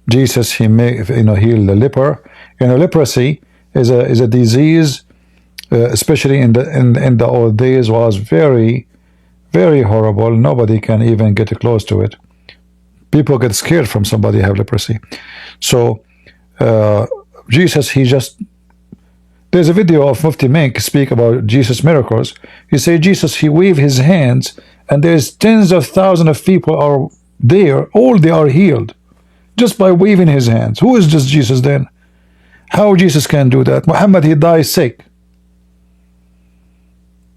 A: Jesus, he made, heal the leper. Leprosy is a disease, especially in the old days, was very, very horrible. Nobody can even get close to it. People get scared from somebody have leprosy. So Jesus, there's a video of Mufti Menk speak about Jesus' miracles. He say Jesus, he waved his hands, and there's tens of thousands of people are there. All they are healed just by waving his hands. Who is this Jesus then? How Jesus can do that? Muhammad, he died sick.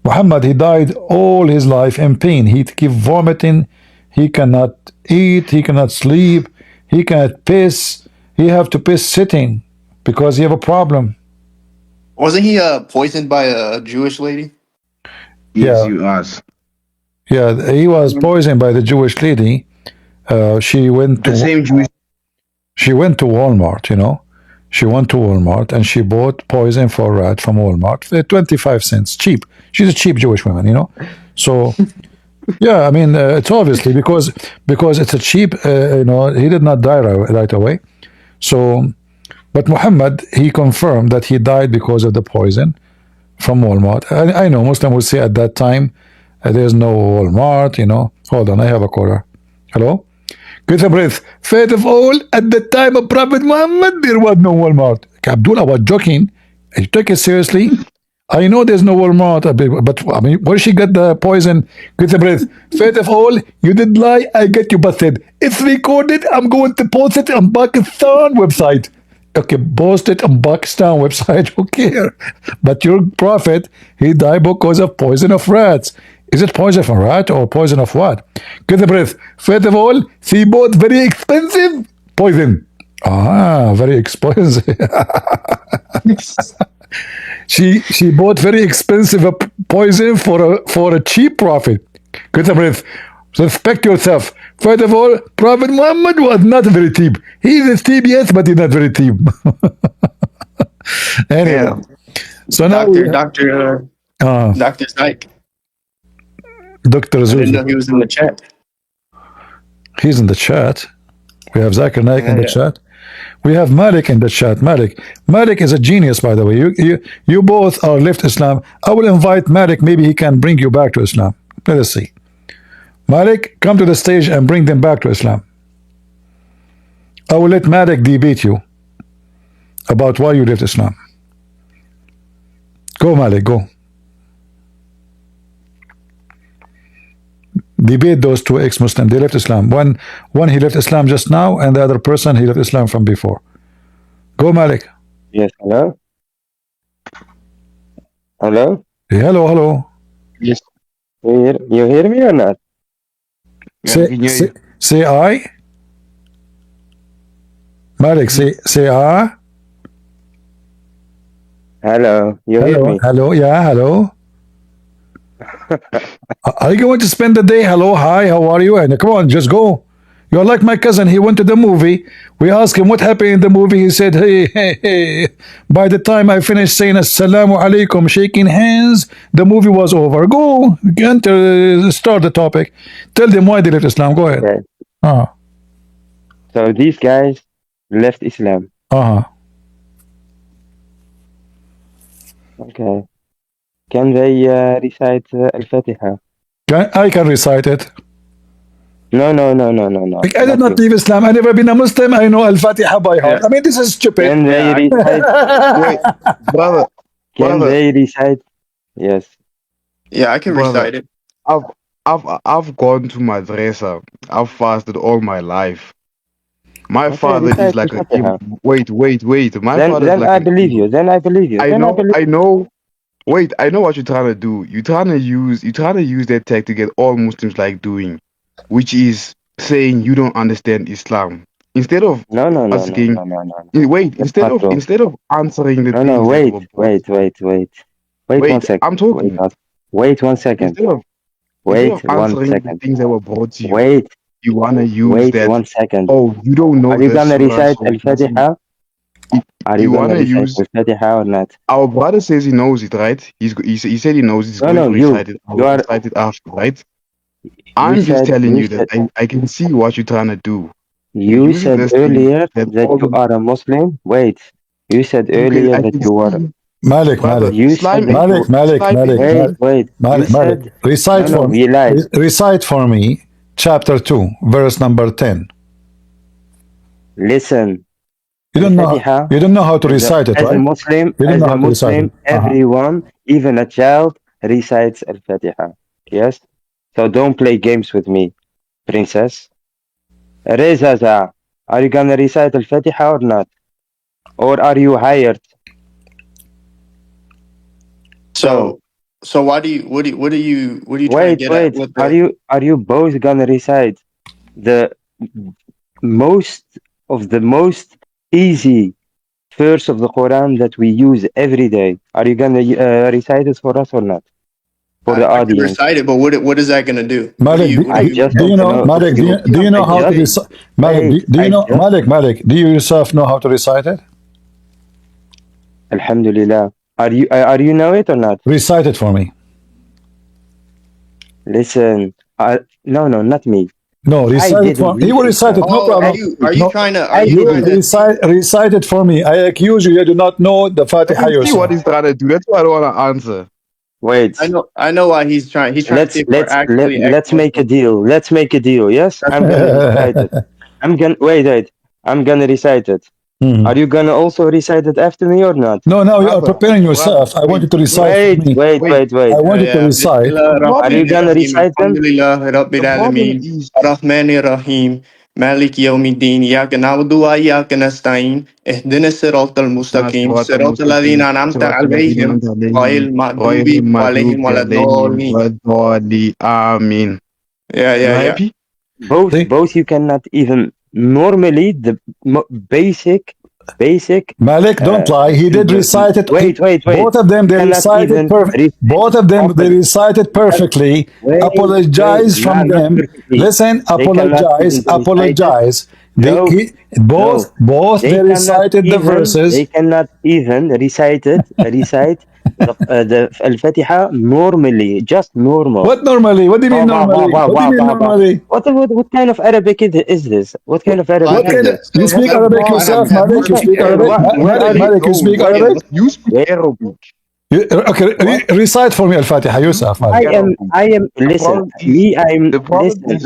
A: Muhammad, he died all his life in pain. He keep vomiting. He cannot eat. He cannot sleep. He cannot piss. He have to piss sitting because he have a problem.
C: Wasn't he poisoned by a Jewish lady?
B: yes,
A: Yeah.
B: you asked.
A: Yeah, he was poisoned by the Jewish lady. She went
B: The same Jewish.
A: Walmart, She went to Walmart and she bought poison for a rat from Walmart for 25 cents. Cheap. She's a cheap Jewish woman, So, yeah, I mean, it's obviously because it's a cheap, he did not die right away. So, but Muhammad, he confirmed that he died because of the poison from Walmart. I know Muslim would say at that time, there's no Walmart, Hold on, I have a caller. Hello? Get a breath. Faith of all, at the time of Prophet Muhammad, there was no Walmart. Abdul, I was joking. You take it seriously? I know there's no Walmart, but I mean, where she got the poison? Get a breath. Faith of all, you did lie, I get you busted. It's recorded, I'm going to post it on Pakistan website. Okay, post it on Pakistan website, who care? But your prophet, he died because of poison of rats. Is it poison from rat or poison of what? Get the breath. First of all, she bought very expensive poison. Very expensive. she bought very expensive poison for a cheap profit. Get the breath. Respect yourself. First of all, Prophet Muhammad was not very cheap. He is cheap, yes, but he's not very cheap. Anyway, so now
C: Dr. Zyke.
A: Dr.
C: I didn't know he was in the chat.
A: He's in the chat. We have Zakir Naik in the chat. We have Malik in the chat. Malik is a genius, by the way. You both are left Islam. I will invite Malik. Maybe he can bring you back to Islam. Let us see. Malik, come to the stage and bring them back to Islam. I will let Malik debate you about why you left Islam. Go, Malik, go. Debate those two ex-Muslims. They left Islam. One he left Islam just now, and the other person he left Islam from before. Go, Malik.
D: Yes, hello? Hello?
A: Hello.
C: Yes.
D: You hear me or not?
A: Say I. Malik, say I.
D: Hello, you hear me?
A: Hello, yeah, hello. Are you going to spend the day? Hello, hi, how are you? And come on, just go. You're like my cousin. He went to the movie. We asked him what happened in the movie. He said, hey. By the time I finished saying assalamu alaikum, shaking hands, the movie was over. Go, start the topic. Tell them why they left Islam. Go ahead.
D: Okay. So these guys left Islam. Okay. Can they recite Al-Fatiha?
A: I can recite it.
D: No.
A: I did not leave Islam. I never been a Muslim. I know Al-Fatiha by heart.
C: Yeah.
A: I mean, this is stupid.
D: Can they recite?
B: Wait, brother.
D: Can they recite? Yes.
C: Yeah, I can
B: Brother.
C: recite it.
B: I've I've gone to madrasa. I've fasted all my life. My
D: Okay,
B: father is
D: recite
B: like a
D: Al-Fatiha.
B: wait. My father is
D: Then
B: like
D: I
B: an
D: believe
B: imam.
D: you. Then I believe you.
B: I
D: Then I
B: know,
D: believe.
B: I know. Wait, I know what you're trying to do. You're trying to use that tag to get all Muslims like doing, which is saying you don't understand Islam. Instead of
D: No, no, no, no,
B: asking,
D: no, no, no, no.
B: wait,
D: That's not true.
B: instead of answering the
D: No, no,
B: things that
D: wait,
B: were brought
D: wait,
B: to you.
D: wait, wait. Wait one
B: Wait, I'm
D: second.
B: talking.
D: Wait 1 second.
B: Instead of
D: Wait one
B: answering the
D: second.
B: things that were brought to you,
D: Wait,
B: you wanna use
D: wait
B: that.
D: 1 second.
B: Oh, you don't know
D: Are you
B: the
D: gonna
B: surah,
D: recite
B: so it doesn't.
D: Al-Fatiha? Are you
B: You
D: gonna
B: wanna
D: recite
B: use.
D: Al-Fatiha or not?
B: Our brother says he knows it, right? He said he knows it. He's
D: No,
B: going
D: no,
B: to
D: you.
B: recite it. I
D: You
B: will
D: are.
B: recite it after, right?
D: You
B: I'm just
D: said.
B: telling
D: You
B: you that
D: said.
B: I can see what you're trying to do. You're
D: You
B: using
D: said
B: this thing
D: earlier
B: that
D: that
B: all
D: you
B: the
D: are a Muslim. Wait. You said
B: I
D: earlier that
B: can
D: you were.
B: see,
A: Malik,
B: brother.
A: Malik,
D: You said that you. Wait, wait. You
A: Malik, Malik.
D: said. No,
A: Recite
D: no.
A: for me.
D: You lied.
A: Recite for me, chapter 2, verse number 10.
D: Listen.
A: You don't know.
D: Al-Fatiha.
A: You don't know how to recite it,
D: As a
A: right?
D: Muslim,
A: You don't know how to recite it.
D: everyone, even a child, recites Al-Fatiha. Yes. So don't play games with me, princess. Reza, are you gonna recite Al-Fatiha or not? Or are you hired? So
C: So so why do you what are you trying to get at
D: wait.
C: with
D: Are
C: the
D: you both gonna recite the most most easy verse of the Quran that we use every day? Are you gonna recite it for us or not? For the
C: I could
D: audience.
C: recite it, but what is that gonna do?
A: Malik,
C: What do
D: I
C: you
D: just
A: do you
D: want to
A: know?
D: know if
A: Malik,
D: you.
A: do you
D: I
A: know how to
D: just
A: recite? Malik,
D: wait.
A: do you
D: I
A: know?
D: just.
A: Malik, do you yourself know how to recite it?
D: Alhamdulillah. Are you know it or not?
A: Recite it for me.
D: Listen. No, no, not me.
A: No,
D: I
A: recite it
D: didn't
A: for. He will
D: read
A: recite it.
D: Islam.
A: No
C: Oh,
D: I
A: problem. No,
C: are
D: I
C: you
A: you
C: trying
D: didn't.
C: to
A: recite it for me. I accuse you. You do not know the
B: I
A: Fatiha
B: can see what
A: yourself.
B: he's trying to do. That's why I don't want to answer.
D: Wait.
C: I know why he's trying to see if we're actually
D: Let's make a
C: ex-Muslims.
D: deal. Let's make a deal. Yes, I'm gonna recite it. I'm gonna wait. I'm gonna recite it.
A: Mhm.
D: Are you gonna also recite it after me or not?
A: No, now you are
B: Brother,
A: preparing
B: brother,
A: yourself. I want
B: wait,
A: you to
B: wait,
A: recite for me.
B: wait.
A: I
C: Yeah,
A: want you to
C: yeah.
A: recite.
B: The
D: Are
B: problem
D: you gonna
C: Bismillahirrahmanirrahim.
D: recite them?
C: Alhamdulillah Rabbil
B: the problem
C: Alameen.
B: is
C: Ar-Rahmanir-Rahim. Malik Yawmiddin. Iyyaka na'budu wa iyyaka nasta'in. Ihdina siratal mustaqim.
B: صراط
C: Siratal
B: المستقيم
C: ladzina an'amta
B: صراط الذين
C: alayhim.
B: أنعمت عليهم
C: Ghayril
B: غير
C: maghdubi
B: المغضوب
C: alayhim
B: عليهم
C: waladdallin.
B: ولا الضالين آمين.
C: Yeah,
B: You
C: yeah, yeah.
B: happy?
A: See,
D: Both you cannot even normally the basic
A: Malik, don't lie. He
D: two
A: did
D: verses.
A: recite it.
D: Wait.
A: Both of them,
D: You
A: they
D: cannot
A: recited
D: even
A: perfect.
D: recite
A: Both of them, they
D: properly.
A: recited
D: You can
A: perfectly. Apologize from
D: not
A: them.
D: perfectly.
A: Listen,
D: They cannot even recite it.
A: apologize.
D: No, no.
A: Both they recited the
D: They
A: verses.
D: cannot even recite the Al-Fatiha normally, just normal.
A: What normally? What do you mean
D: Wow, wow, wow,
A: normally?
D: wow,
A: What do you
D: wow,
A: mean
D: wow, wow.
A: normally?
D: What kind of Arabic is this? What kind
A: What,
D: of Arabic
A: what
D: is
A: kind of?
D: this?
A: You
C: So
A: speak
B: The
A: Arabic
B: problem,
A: yourself,
B: man,
A: Malik? You speak Arabic?
D: Where are you?
A: Malik, you speak Arabic?
B: You speak
D: Where,
B: Arabic.
A: Okay,
D: what?
A: recite for me Al-Fatiha
B: You
A: yourself,
B: speak
A: Malik.
B: Arabic. The
D: Listen,
B: problem is,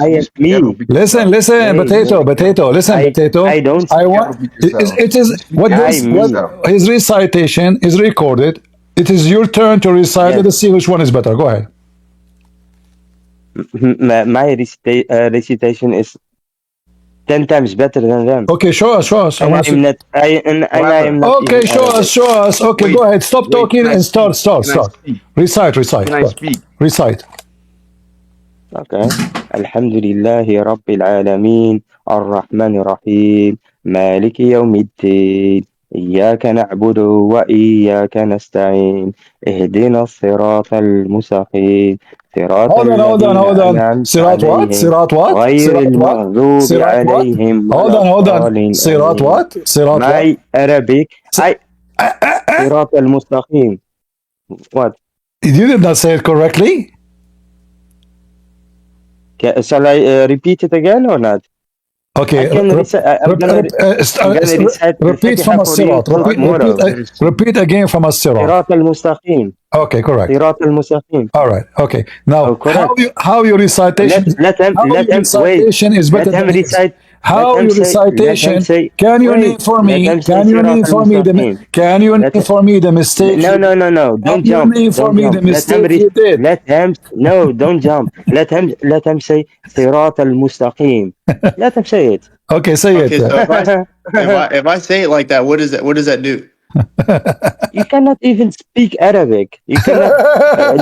B: you speak
D: me.
B: Arabic
A: Listen,
B: yourself.
A: listen,
B: You
A: potato,
B: speak
A: potato.
B: Arabic.
A: Listen,
D: I
A: potato.
D: don't
A: I
B: Speak
A: want.
B: Arabic
A: It,
B: yourself.
A: it is
B: You speak
A: what
B: Arabic
A: this what
B: yourself.
A: his recitation is recorded. It is your turn to recite.
D: yes.
A: Let us see which one is better. Go ahead.
D: My recitation is 10 times better than them.
A: Okay, show us, show us. I
D: And
A: want to see.
D: I
B: Brother,
D: am not
A: Okay,
D: even
A: show us,
D: Arabic.
A: show us. Okay, go
B: wait,
A: ahead. Stop
B: wait.
A: talking
B: Can I
A: and
B: speak? Can I
A: start.
B: speak?
A: Recite,
B: Can I
A: start.
B: speak?
A: Recite.
D: Okay. Alhamdulillahi Rabbil Alameen. Ar-Rahman Ar-Rahim. Maliki Yawmiddin. إياك نعبد وإياك نستعين اهدنا الصراط المستقيم صراط الذين
A: Hold on.
D: أنعمت
A: Sirat what?
D: عليهم
A: Sirat what?
D: غير
A: Sirat what?
D: المغضوب
A: Sirat what?
D: عليهم
A: Hold
D: ولا
A: on.
D: الضالين
A: Sirat
D: آمين.
A: what? Sirat what?
D: My Arabic صراط المستقيم. What?
A: You did not say it correctly.
D: Shall I repeat it again or not? I
A: Okay,
D: can recite. I'm gonna recite
A: repeat from
D: Al-Fatiha for you
A: الصراط.
D: till tomorrow.
A: Repeat again from الصراط.
D: صراط المستقيم.
A: Okay, correct.
D: صراط المستقيم.
A: All right. Okay.
D: Oh,
A: Now,
D: correct.
A: how your recitation
D: Let him
A: is
D: wait.
A: better
D: Let him
A: than his?
D: recite. let
A: How
D: him
A: your
D: say, let him
A: recitation?
D: say,
A: Can you name
D: wait,
A: for
D: let
A: me?
D: him say
A: Can you
D: Sirat
A: name for me the?
D: al-Mustaqim.
A: Can you
D: Let
A: name for me the mistake
D: No,
A: you
D: no,
A: did?
D: no, no.
A: Can
D: Don't
A: you
D: jump.
A: name for
D: Don't
A: me
D: jump.
A: the mistake you did?
D: Let him. No, don't jump. Let him say Sirat al-Mustaqim. Let him say it.
A: Okay, say it.
C: Okay, so if I say it like that, what does that do?
D: You cannot even speak Arabic. You cannot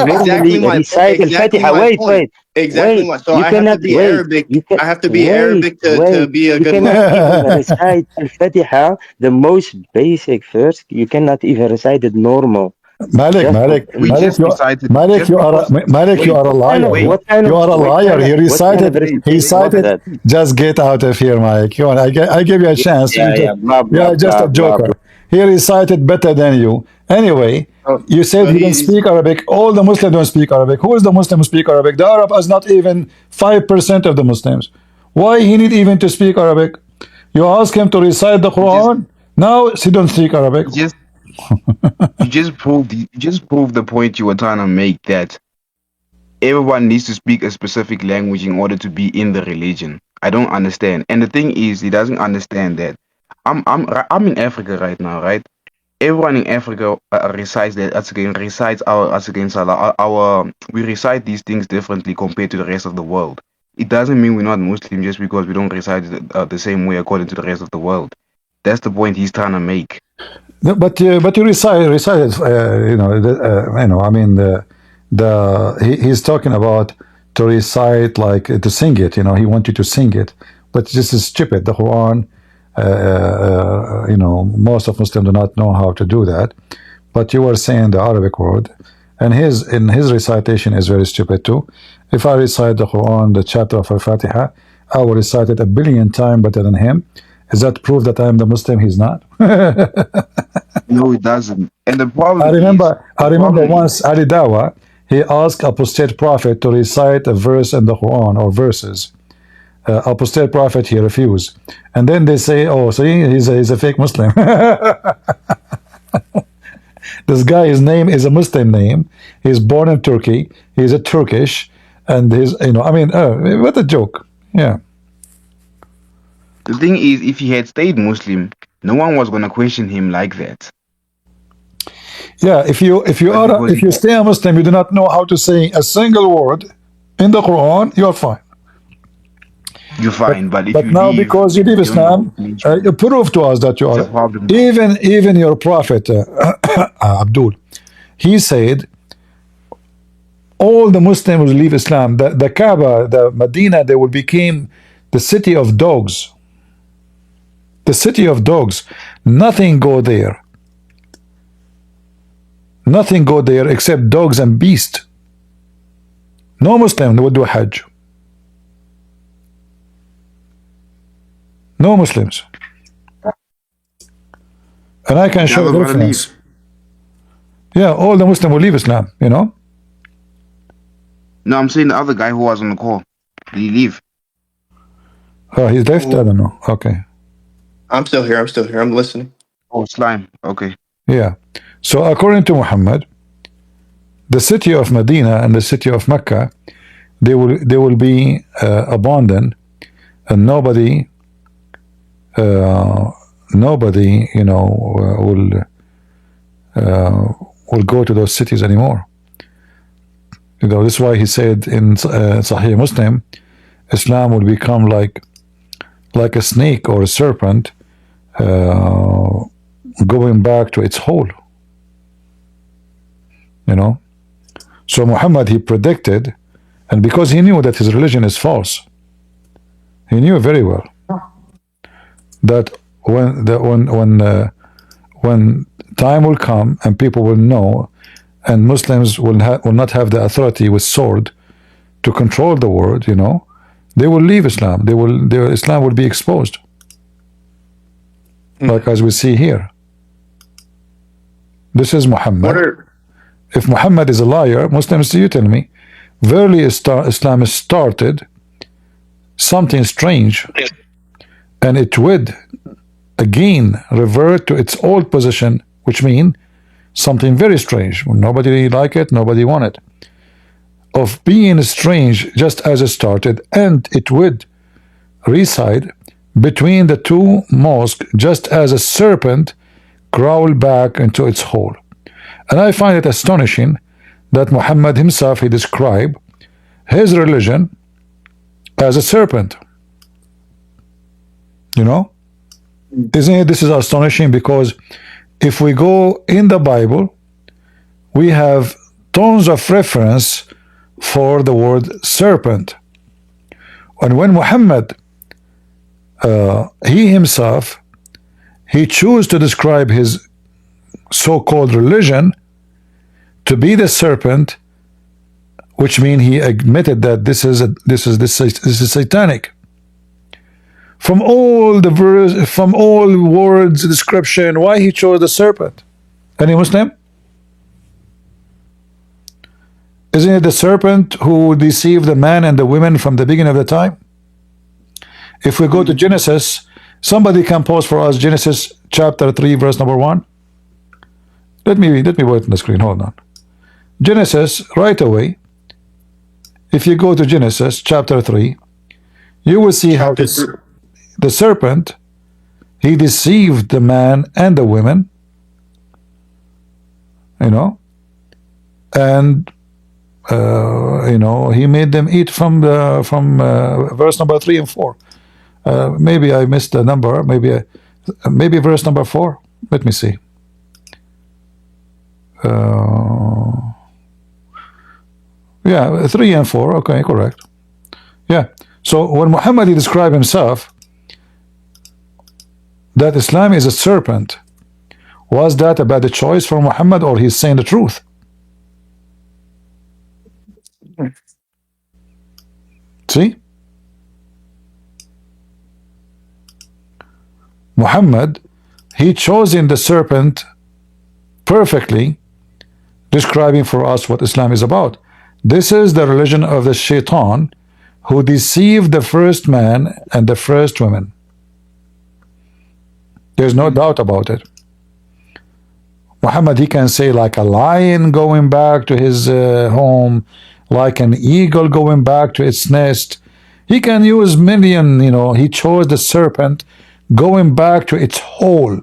C: Exactly
D: normally
C: my
D: recite
C: exactly
D: Al-Fatiha.
C: my
D: Wait,
C: point.
D: wait,
C: Exactly
D: wait.
C: my. So
D: You
C: I have to
D: cannot
C: be
D: wait.
C: Arabic.
D: You can
C: I have to be
D: wait,
C: Arabic to
D: wait.
C: be a
D: You
C: good
D: cannot
C: Muslim.
D: even recite Al-Fatiha, the most basic verse. You cannot even recite it normal.
A: Malik,
D: Just
A: Malik,
B: We
A: Malik,
B: just
A: you,
B: recited
A: Malik,
B: just
A: you are,
B: because.
A: Malik, you
B: Wait,
A: are a liar.
B: wait,
A: You are a liar. He
D: what kind of
A: recited. He
D: recitation was
A: cited.
D: that?
A: Just get out of here, Mike. You want? I give you a chance.
D: Yeah, yeah, blah
A: You
D: blah
A: are just
D: blah
A: a
D: blah
A: joker.
D: blah.
A: He recited better than you. Anyway,
C: Oh,
A: you said
C: so
A: he don't
C: he's
A: speak Arabic. All the Muslims don't speak Arabic. Who is the Muslim who speak Arabic? The Arab is not even 5% of the Muslims. Why he need even to speak Arabic? You ask him to recite the
B: you just
A: Quran. Now he don't speak Arabic.
B: you just you just proved the point you were trying to make, that everyone needs to speak a specific language in order to be in the religion. I don't understand. And the thing is, he doesn't understand that I'm in Africa right now, right? Everyone in Africa recites that as again recites our as again Salah. Our we recite these things differently compared to the rest of the world. It doesn't mean we're not Muslim just because we don't recite it the same way according to the rest of the world. That's the point he's trying to make.
A: No, but you recited I mean he's talking about to recite, like to sing it. He wants you to sing it, but this is stupid. The Quran, most of Muslims do not know how to do that. But you were saying the Arabic word, and his recitation is very stupid too. If I recite the Quran, the chapter of Al-Fatiha, I will recite it a billion times better than him. Is that proof that I am the Muslim? He's not.
B: No, it doesn't. And
A: I remember
B: the
A: I remember
B: problem
A: once
B: is,
A: Ali Dawa, he asked apostate prophet to recite a verse in the Quran or verses. Apostate prophet, he refused. And then they say, oh, see, he's a fake Muslim. This guy, his name is a Muslim name. He's born in Turkey. He's a Turkish. And what a joke. Yeah.
B: the thing is, if he had stayed Muslim, no one was gonna question him like that.
A: Yeah, if
B: But because
A: you stay a Muslim, you do not know how to say a single word in the Quran, you're fine.
B: you're
A: But
B: fine, but if
A: but
B: you
A: now
B: leave
A: because you
B: and
A: leave
B: you don't know
A: Islam,
B: religion,
A: you prove to us that you
B: it's a
A: are.
B: problem.
A: Even your prophet Abdul, he said all the Muslims will leave Islam. The Kaaba, the Medina, they will become the city of dogs. The city of dogs. Nothing go there. Nothing go there except dogs and beasts. No Muslim would do Hajj. No Muslims. And I can
B: The
A: show
B: other
A: the
B: brother leave.
A: reference. Yeah, all the Muslims will leave Islam.
B: No, I'm saying the other guy who was on the call. Did he leave?
A: Oh, he's left? I don't know. Okay.
C: I'm still here. I'm still here. I'm listening.
B: Oh, slime. Okay.
A: Yeah. So according to Muhammad, the city of Medina and the city of Mecca, they will be abandoned, and nobody will go to those cities anymore. This is why he said in Sahih Muslim, Islam will become like a snake or a serpent, going back to its hole. So Muhammad, he predicted, and because he knew that his religion is false, he knew very well that when time will come and people will know, and Muslims will not have the authority with sword to control the world, they will leave Islam. Their Islam will be exposed, like as we see here. This is Muhammad. If Muhammad is a liar, Muslims, you tell me, verily Islam started something strange, and it would again revert to its old position, which means something very strange. Nobody like it, nobody want it. Of being strange just as it started, and it would reside between the two mosques, just as a serpent crawled back into its hole. And I find it astonishing that Muhammad himself, he described his religion as a serpent. You know? Isn't it? This is astonishing, because if we go in the Bible, we have tons of reference for the word serpent. And when Muhammad, he himself, he chose to describe his so-called religion to be the serpent, which means he admitted that this is satanic. From all the verse, from all words description, why he chose the serpent? Any Muslim? Isn't it the serpent who deceived the man and the women from the beginning of the time? If we go to Genesis, somebody can post for us Genesis chapter 3, verse number 1. Let me put it on the screen. Hold on. Genesis, right away. If you go to Genesis chapter 3, you will see how the serpent, he deceived the man and the women, you know, and you know, he made them eat from verse number 3 and 4. Maybe I missed the number. Maybe verse number 4. Let me see. Yeah, 3 and 4. Okay, correct. Yeah. So when Muhammad described himself that Islam is a serpent, was that a bad choice for Muhammad, or he's saying the truth? See? Muhammad, he chosen the serpent perfectly, describing for us what Islam is about. This is the religion of the shaitan, who deceived the first man and the first woman. There's no doubt about it. Muhammad, he can say like a lion going back to his home, like an eagle going back to its nest. He can use million, you know, he chose the serpent going back to its hole.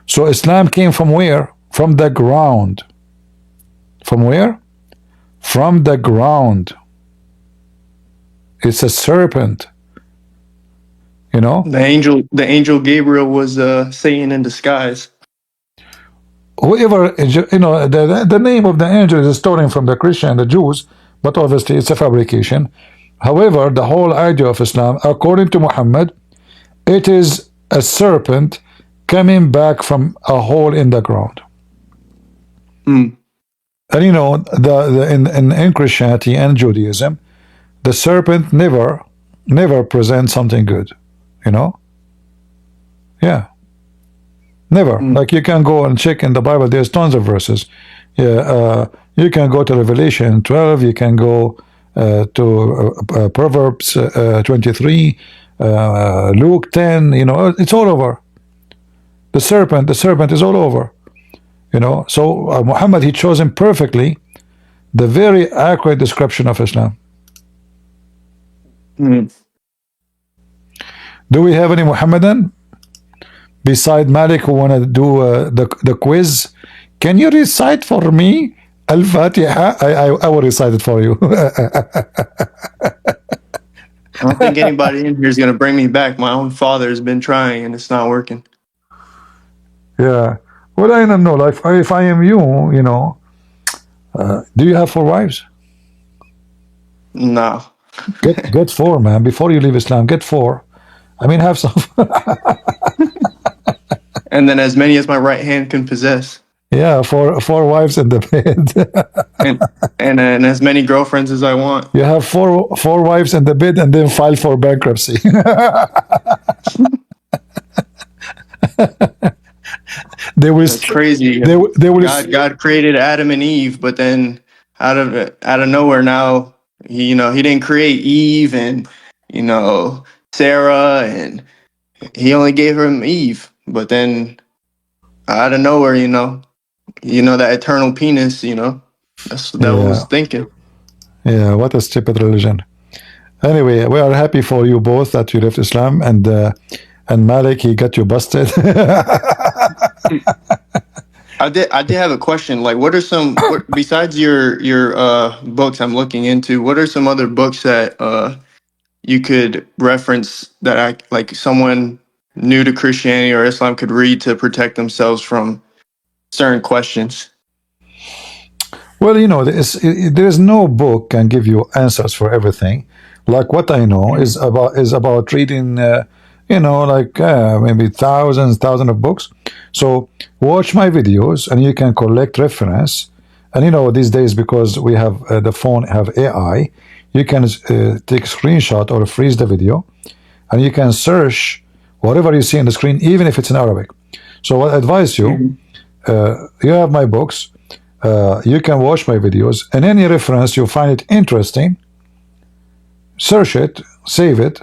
A: So Islam came from where? From the ground. From where? From the ground. It's a serpent. You know?
C: The angel Gabriel was Satan in disguise.
A: Whoever, you know, the name of the angel is stolen from the Christian and the Jews, but obviously it's a fabrication. However, the whole idea of Islam, according to Muhammad, it is a serpent coming back from a hole in the ground. And you know, in Christianity and Judaism, the serpent never presents something good. You know? Yeah. Never. Like you can go and check in the Bible, there's tons of verses. Yeah, you can go to Revelation 12, you can go to Proverbs 23, Luke 10, you know, it's all over. The serpent is all over. You know, so Muhammad, he chosen perfectly the very accurate description of Islam. Do we have any Muhammadan beside Malik who want to do the quiz? Can you recite for me Al-Fatiha? I will recite it for you.
C: I don't think anybody in here is going to bring me back. My own father has been trying and it's not working.
A: Yeah. Well, I don't know. Like, if I am you, you know, do you have 4 wives?
C: No.
A: Get 4, man. Before you leave Islam, get 4. I mean, have some.
C: And then as many as my right hand can possess.
A: Yeah, 4 wives in the bed.
C: and as many girlfriends as I want.
A: You have 4 wives in the bed and then file for bankruptcy. They will.
C: That's crazy.
A: They will.
C: God created Adam and Eve, but then out of nowhere now, he didn't create Eve and Sarah, and he only gave him Eve. But then out of nowhere, that eternal penis, that was thinking.
A: Yeah, what a stupid religion. Anyway, we are happy for you both that you left Islam, and Malik, he got you busted.
C: I did have a question. Like, what are some what besides your books I'm looking into? What are some other books that you could reference that I like someone new to Christianity or Islam could read to protect themselves from certain questions?
A: Well, there's no book can give you answers for everything. Like what I know is about reading, like maybe thousands of books. So watch my videos, and you can collect reference. And these days, because we have the phone have AI, you can take screenshot or freeze the video, and you can search whatever you see on the screen, even if it's in Arabic. So I advise you,
C: Mhm.
A: you have my books. You can watch my videos, and any reference you find it interesting, search it, save it,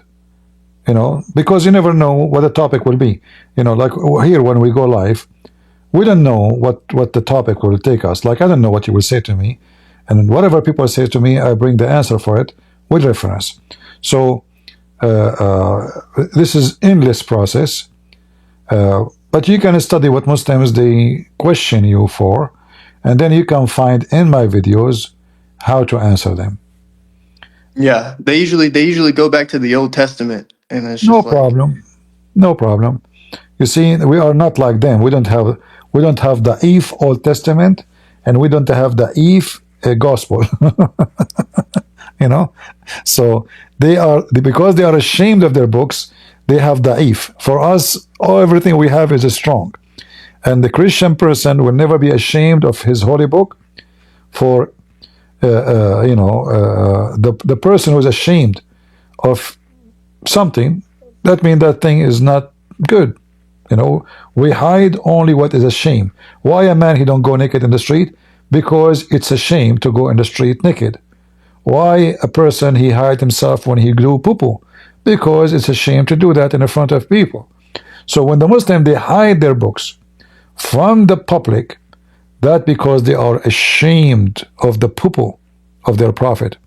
A: because you never know what the topic will be. Like here when we go live, we don't know what the topic will take us. Like I don't know what you will say to me, and whatever people say to me, I bring the answer for it with reference. So this is endless process, but you can study what Muslims they question you for, and then you can find in my videos how to answer them.
C: Yeah, they usually go back to the Old Testament, and it's
A: No
C: just like,
A: problem. No problem. You see, we are not like them. We don't have the Eve Old Testament, and we don't have the Eve Gospel. you know, so because they are ashamed of their books. They have the Eve. For us, everything we have is strong, and the Christian person will never be ashamed of his holy book. For the person who is ashamed of something, that means that thing is not good. We hide only what is a shame. Why a man he don't go naked in the street? Because it's a shame to go in the street naked. Why a person he hide himself when he do poo poo? Because it's a shame to do that in the front of people. So when the Muslim they hide their books from the public, that because they are ashamed of the poo poo of their prophet.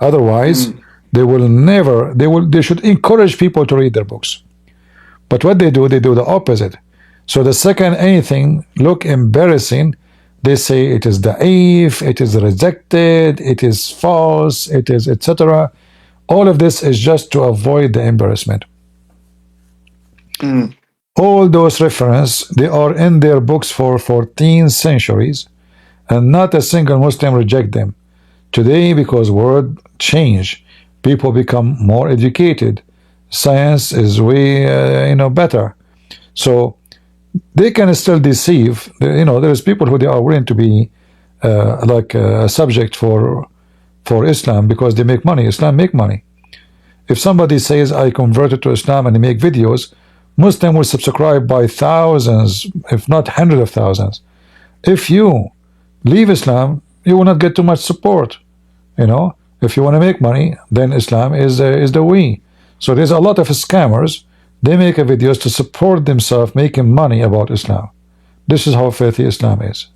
A: Otherwise,
C: mm,
A: they will never. They should encourage people to read their books. But what they do the opposite. So the second anything look embarrassing, they say it is da'if, it is rejected, it is false, it is etc. All of this is just to avoid the embarrassment.
C: mm,
A: All those references, they are in their books for 14 centuries, and not a single Muslim reject them. Today, because world change, people become more educated. Science is way, better. So they can still deceive. There's people who they are willing to be like a subject for Islam because they make money. Islam make money. If somebody says I converted to Islam and they make videos, Muslim will subscribe by thousands, if not hundreds of thousands. If you leave Islam, you will not get too much support. If you want to make money, then Islam is the way. So there's a lot of scammers. They make videos to support themselves making money about Islam. This is how filthy Islam is.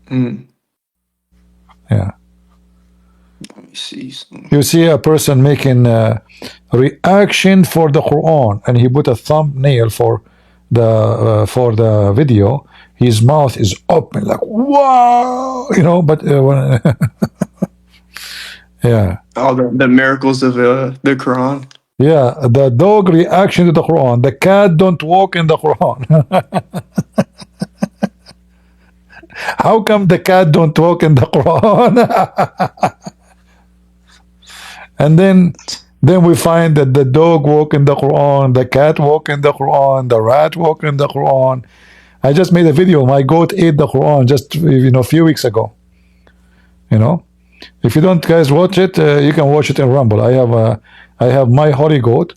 C: mm.
A: Yeah.
C: Let me see.
A: You see a person making a reaction for the Quran, and he put a thumbnail for the video. His mouth is open, like wow, But yeah,
C: All the miracles of the Quran.
A: yeah. The dog reaction to the Quran. The cat don't walk in the Quran. How come the cat don't walk in the Quran? And then we find that the dog walk in the Quran, the cat walk in the Quran, the rat walk in the Quran. I just made a video. My goat ate the Quran just a few weeks ago. If you don't guys watch it, you can watch it in Rumble. I have my holy goat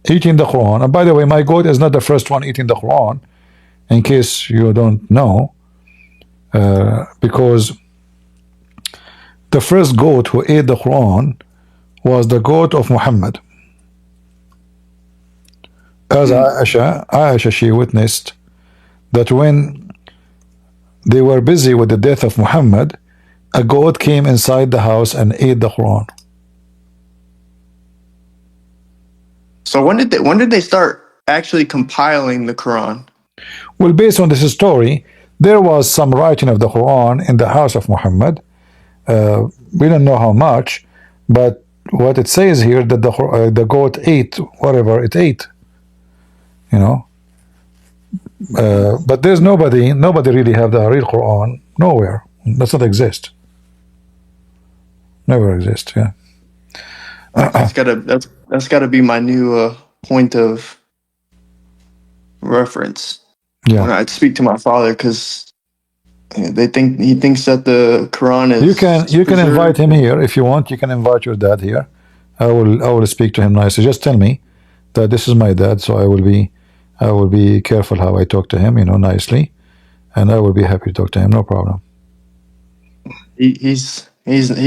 A: eating the Quran. And by the way, my goat is not the first one eating the Quran. In case you don't know, because the first goat who ate the Quran was the goat of Muhammad. As Aisha, she witnessed that when they were busy with the death of Muhammad, a goat came inside the house and ate the Quran.
C: So when did they start actually compiling the Quran?
A: Well, based on this story, there was some writing of the Quran in the house of Muhammad. We don't know how much, but what it says here that the goat ate whatever it ate, you know. But there's nobody really have the real Quran nowhere. Does not exist. Never exist. Yeah.
C: That's gotta be my new point of reference
A: Yeah.
C: when I speak to my father, because he thinks that the Quran is
A: You can invite
C: preserved.
A: him here if you want. You can invite your dad here. I will speak to him nicely. Just tell me that this is my dad, so I will be careful how I talk to him, you know, nicely, and I will be happy to talk to him. No problem.
C: He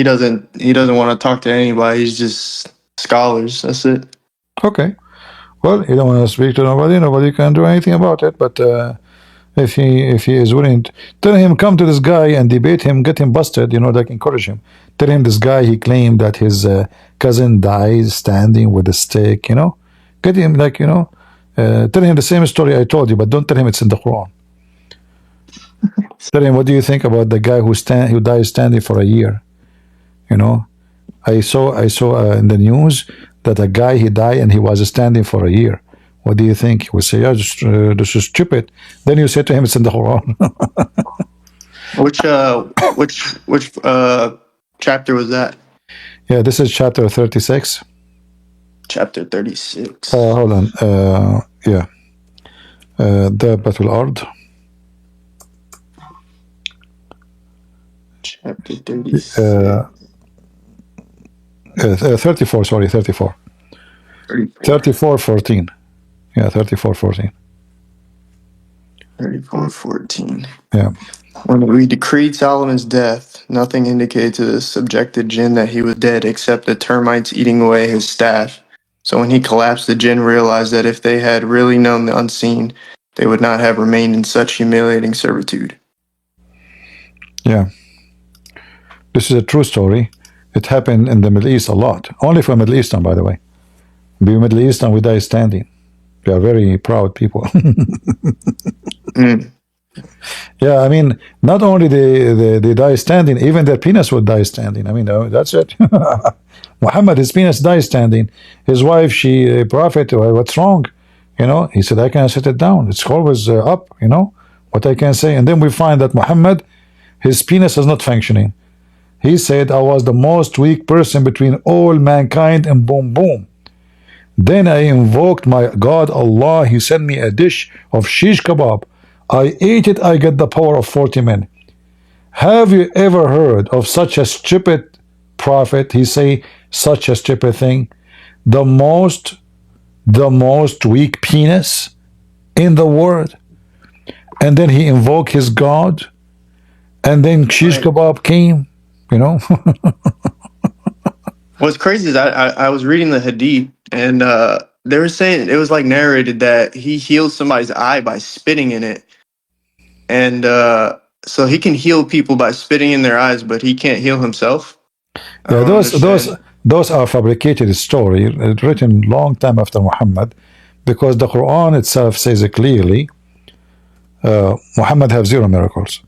C: doesn't want to talk to anybody. He's just scholars. That's it.
A: Okay. Well, you don't want to speak to nobody. Nobody can do anything about it. But if he is willing, tell him come to this guy and debate him, get him busted. You know, like encourage him. Tell him this guy he claimed that his cousin died standing with a stick. You know, get him like tell him the same story I told you, but don't tell him it's in the Quran. Tell him what do you think about the guy who died standing for a year. You know, I saw in the news that a guy he died and he was standing for a year. What do you think? He would say, "Yeah, this is stupid." Then you say to him, "It's in the Quran."
C: Which chapter was that?
A: Yeah, this is chapter 36.
C: Chapter 36.
A: Hold on. Yeah. Battle Ard.
C: Chapter 36.
A: 34. Sorry, 34. 34:14. Yeah, 34:14.
C: 34:14.
A: Yeah.
C: When we decreed Solomon's death, nothing indicated to the subjected jinn that he was dead except the termites eating away his staff. So when he collapsed, the jinn realized that if they had really known the unseen, they would not have remained in such humiliating servitude.
A: Yeah. This is a true story. It happened in the Middle East a lot. Only for Middle Eastern, by the way. Be Middle Eastern, we die standing. We are very proud people. Yeah, I mean, not only they die standing, even their penis would die standing. I mean, that's it. Muhammad, his penis dies standing. His wife, she, prophet, what's wrong? You know, he said, I can sit it down. It's always up, you know, what I can say. And then we find that Muhammad, his penis is not functioning. He said, I was the most weak person between all mankind, and boom, boom. Then I invoked my God, Allah. He sent me a dish of shish kebab. I ate it, I get the power of 40 men. Have you ever heard of such a stupid prophet? He say such a stupid thing. The most weak penis in the world. And then he invoked his God. And then shish kebab came, you know.
C: What's crazy is I was reading the Hadith, and they were saying it was like narrated that he healed somebody's eye by spitting in it. And so he can heal people by spitting in their eyes, but he can't heal himself.
A: Yeah, those are fabricated story written long time after Muhammad, because the Quran itself says it clearly. Muhammad have 0 miracles.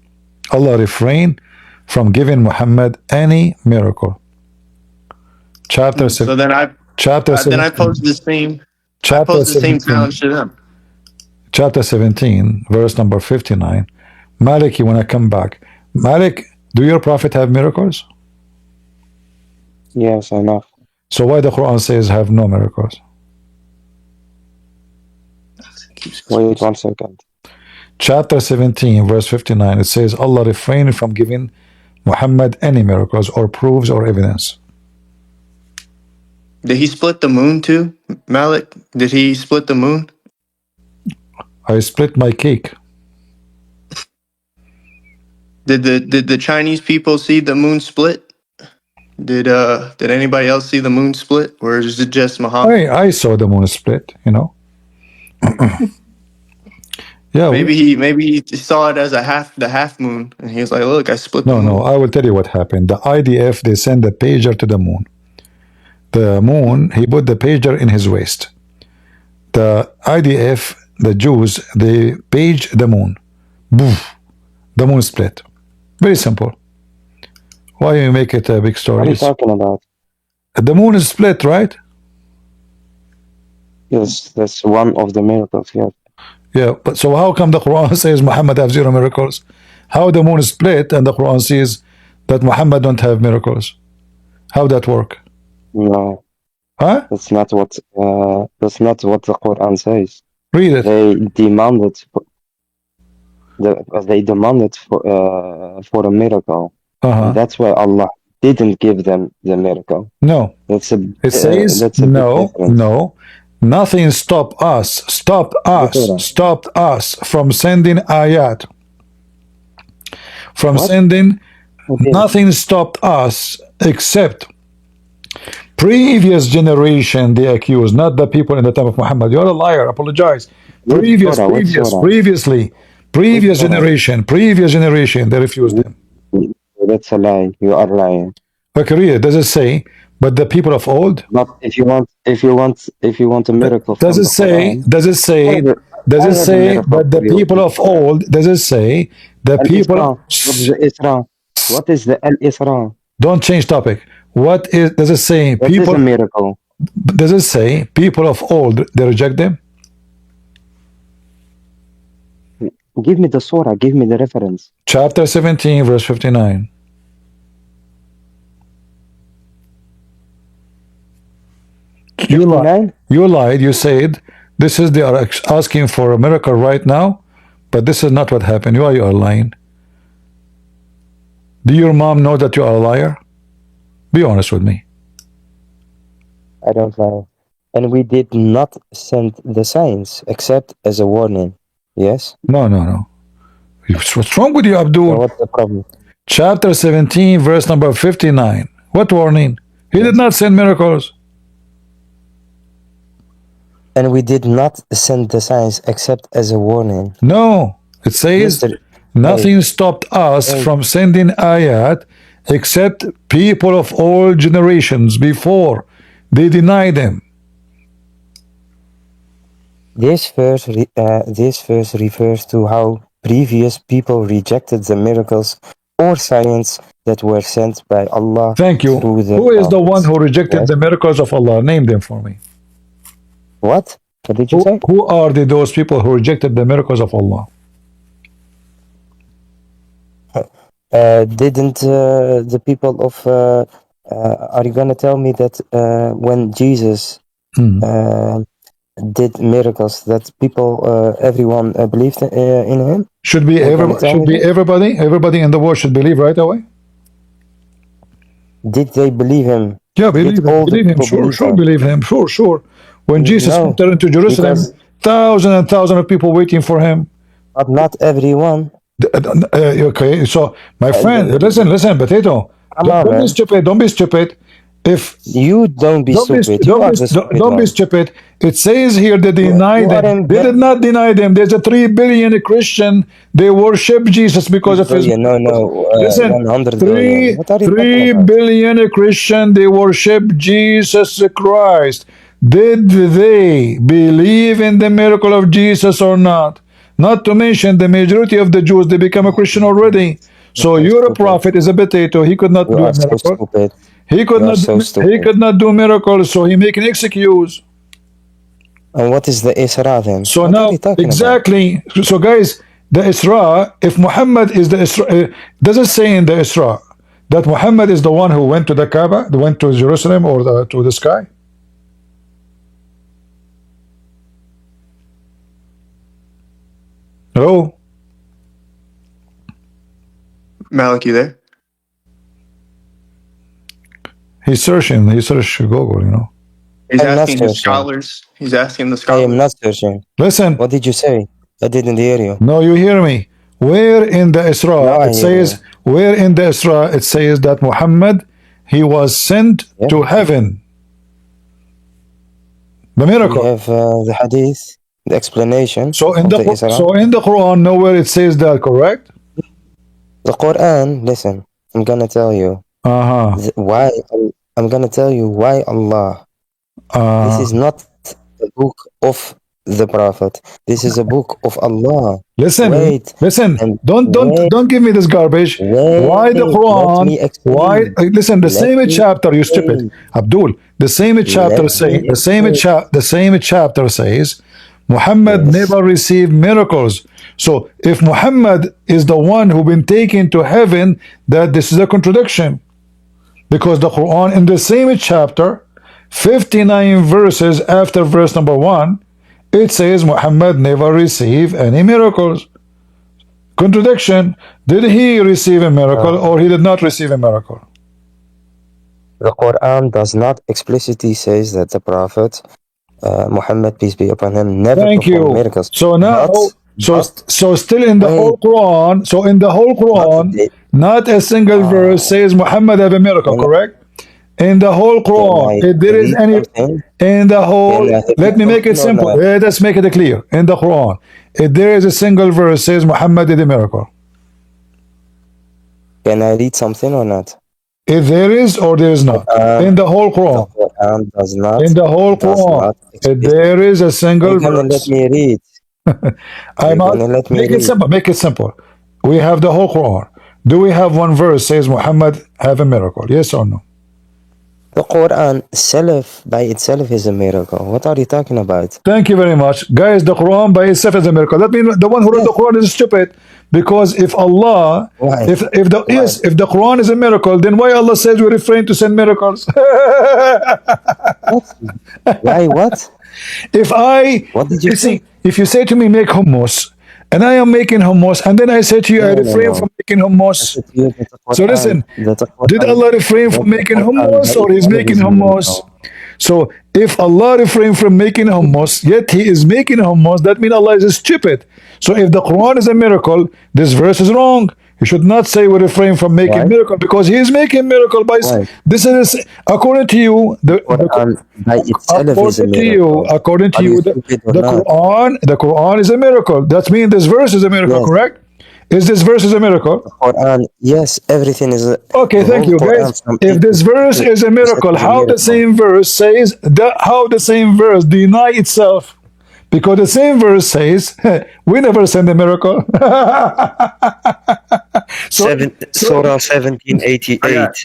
A: Allah refrained from giving Muhammad any miracle. Chapter
C: So then I posed the same challenge to them.
A: Chapter 17, verse number 59. Malik, you want to come back? Malik, do your prophet have miracles?
D: Yes, enough.
A: So why the Quran says have no miracles?
D: Wait 1 second.
A: Chapter 17, verse 59, it says Allah refrained from giving Muhammad any miracles or proofs or evidence.
C: Did he split the moon too, Malik? Did he split the moon?
A: I split my cake.
C: Did the Chinese people see the moon split? Did anybody else see the moon split, or is it just Muhammad?
A: I saw the moon split, you know. Yeah.
C: Maybe he saw it as the half moon, and he was like, "Look, I split the moon."
A: No, I will tell you what happened. The IDF, they send a pager to the moon. The moon, he put the pager in his waist. the IDF, the Jews, they page the moon. Boof, the moon split. Very simple. Why you make it a big story?
D: What are you talking about?
A: The moon is split, right?
D: Yes, that's one of the miracles. Yes.
A: Yeah, but so how come the Quran says Muhammad have 0 miracles? How the moon is split and the Quran says that Muhammad don't have miracles? How that work?
D: No,
A: Huh?
D: that's not what the Quran says.
A: Read it.
D: They demanded for a miracle, and that's why Allah didn't give them the miracle.
A: No.
D: That's a
A: It says
D: that's a big
A: no,
D: difference.
A: no. Nothing stopped us from sending ayat. From
D: What?
A: sending,
D: Okay.
A: nothing stopped us except previous generation they accuse, not the people in the time of Muhammad. You're a liar, apologize. Previous generation, they refused him.
D: That's a lie. You are lying.
A: Okay, read it. Does it say, but the people of old?
D: But if you want a miracle
A: Does
D: from
A: it
D: the
A: say,
D: Quran,
A: does it say,
D: I have a miracle
A: but the
D: for you.
A: people of old, does it say, the people,
D: Al-Isra. What is the Isra? What is the Al-Isra?
A: don't change topic. What is, does it say,
D: That is
A: people,
D: a miracle.
A: does it say, people of old, they reject them?
D: Give me the surah. Give me the reference.
A: Chapter 17, verse 59. You lied.
D: 59?
A: You lied. You said, this is, they are asking for a miracle right now, but this is not what happened. You are lying. Do your mom know that you are a liar? Be honest with me.
D: I don't lie. And we did not send the signs except as a warning. Yes?
A: No, no, no. What's wrong with you,
D: So
A: Abdul?
D: what's the problem?
A: Chapter 17, verse number 59. What warning? He did not send miracles.
D: And we did not send the signs except as a warning.
A: No. It says, nothing stopped us from sending ayat except people of all generations before. They denied them.
D: This verse refers to how previous people rejected the miracles or signs that were sent by Allah.
A: Thank you.
D: Through the
A: Who is the one
D: prophets.
A: who rejected
D: Yes.
A: the miracles of Allah? Name them for me.
D: What? What did you say?
A: Who are those people who rejected the miracles of Allah?
D: Didn't the people of are you gonna tell me that when Jesus did miracles that people everyone believed in him?
A: Should be everybody in the world should believe right away?
D: Did they believe him?
A: Yeah, believe him. Sure, believe him. Sure. When Jesus entered into Jerusalem, thousands and thousands of people waiting for him.
D: But not everyone.
A: Okay, so my friend, listen, Potato. Don't be stupid. If
D: you don't be stupid,
A: don't be stupid. It says here that they denied them. They did not deny them. There's a 3 billion Christian. They worship Jesus because of his.
D: No.
A: Listen, 3 billion Christian. They worship Jesus Christ. Did they believe in the miracle of Jesus or not? Not to mention the majority of the Jews, they become a Christian already. So your prophet is a potato. He could not do a miracle. He could not do miracles, so he make an excuse.
D: And what is the Isra then?
A: So now, exactly. So guys, the Isra, if Muhammad is the Isra, does it say in the Isra that Muhammad is the one who went to the Kaaba, went to Jerusalem or to the sky? Hello?
C: Malik, you there?
A: He's searching. He searched Google, you know.
C: He's asking the scholars. He's asking the scholars.
D: I am not searching.
A: Listen.
D: What did you say? I didn't hear you.
A: No, you hear me. Where in the Isra it says? Where in the Isra it says that Muhammad he was sent to heaven? The miracle.
D: We have the hadith, the explanation.
A: So in the Quran, nowhere it says that, correct?
D: The Quran. Listen, I'm gonna tell you. Why? I'm gonna tell you why Allah. This is not the book of the Prophet. This is a book of Allah.
A: Listen,
D: Wait,
A: listen.
D: and
A: Don't give me this garbage. Why the
D: wait, let
A: Quran?
D: me
A: Why?
D: explain.
A: Listen, the
D: Let
A: same
D: me
A: chapter. You stupid,
D: explain.
A: Abdul. The same chapter
D: Let
A: say
D: me explain.
A: the same chapter says Muhammad
D: Yes.
A: never received miracles. So if Muhammad is the one who been taken to heaven, that this is a contradiction. Because the Quran in the same chapter, 59 verses after verse number 1, it says Muhammad never received any miracles. Contradiction. Did he receive a miracle or he did not receive a miracle?
D: The Quran does not explicitly says that the Prophet Muhammad, peace be upon him, never
A: Thank
D: performed
A: you.
D: miracles.
A: So now, so still in the whole
D: Wait,
A: Quran, so in the whole
D: but
A: Quran, not a single verse says Muhammad have a miracle,
D: can,
A: correct? In the whole
D: can
A: Quran,
D: I
A: if there is
D: read
A: any,
D: something?
A: in the whole,
D: Can I
A: let
D: read
A: me make it
D: something or
A: simple.
D: not?
A: Let's make it clear. In the Quran, if there is a single verse says Muhammad did a miracle,
D: Can I read something or not?
A: if there is or there is not, in the whole
D: The
A: Quran,
D: Quran does
A: in the whole
D: not
A: Quran, if
D: explicitly.
A: there is a
D: Are
A: single
D: you gonna let
A: verse,
D: me read?
A: I'm
D: You're
A: out.
D: gonna let me
A: Make it
D: read.
A: simple. Make it simple. We have the whole Quran. Do we have one verse says Muhammad have a miracle? Yes or no?
D: The Quran by itself is a miracle. What are you talking about?
A: Thank you very much, guys. The Quran by itself is a miracle. That means the one who read
D: Yes.
A: the Quran is stupid, because if Allah,
D: Why?
A: if the
D: Why?
A: yes, if the Quran is a miracle, then why Allah says we refrain to send miracles?
D: What? Why? What?
A: If I,
D: What did you
A: you
D: say?
A: see, if you say to me make hummus, and I am making hummus, and then I say to you I
D: No, no,
A: refrain
D: no.
A: from making
D: I
A: hummus.
D: said to you that the
A: So
D: Quran,
A: listen, did Allah refrain from making hummus
D: by
A: or he's
D: itself
A: making
D: is a
A: hummus?
D: miracle.
A: So if Allah refrained from making hummus, yet he is making hummus, that means Allah is stupid. So if the Quran is a miracle, this verse is wrong. You should not say we refrain from making
D: Why?
A: miracle, because he is making miracle by
D: Why?
A: this is according to you
D: Quran by itself is a miracle.
A: according to
D: Are you
A: you
D: stupid or
A: the
D: not?
A: Quran is a miracle. That means this verse is a miracle,
D: Yes.
A: correct? Is this verse is a miracle?
D: Quran, yes, everything is
A: Okay,
D: the
A: thank
D: whole
A: you,
D: Quran
A: guys.
D: from A
A: If
D: to
A: this verse
D: Z
A: is a
D: is said
A: miracle,
D: to be a
A: how the
D: miracle.
A: same verse says that? How the same verse deny itself? Because the same verse says we never send a miracle. so,
D: Surah
C: I
D: 1788.
C: got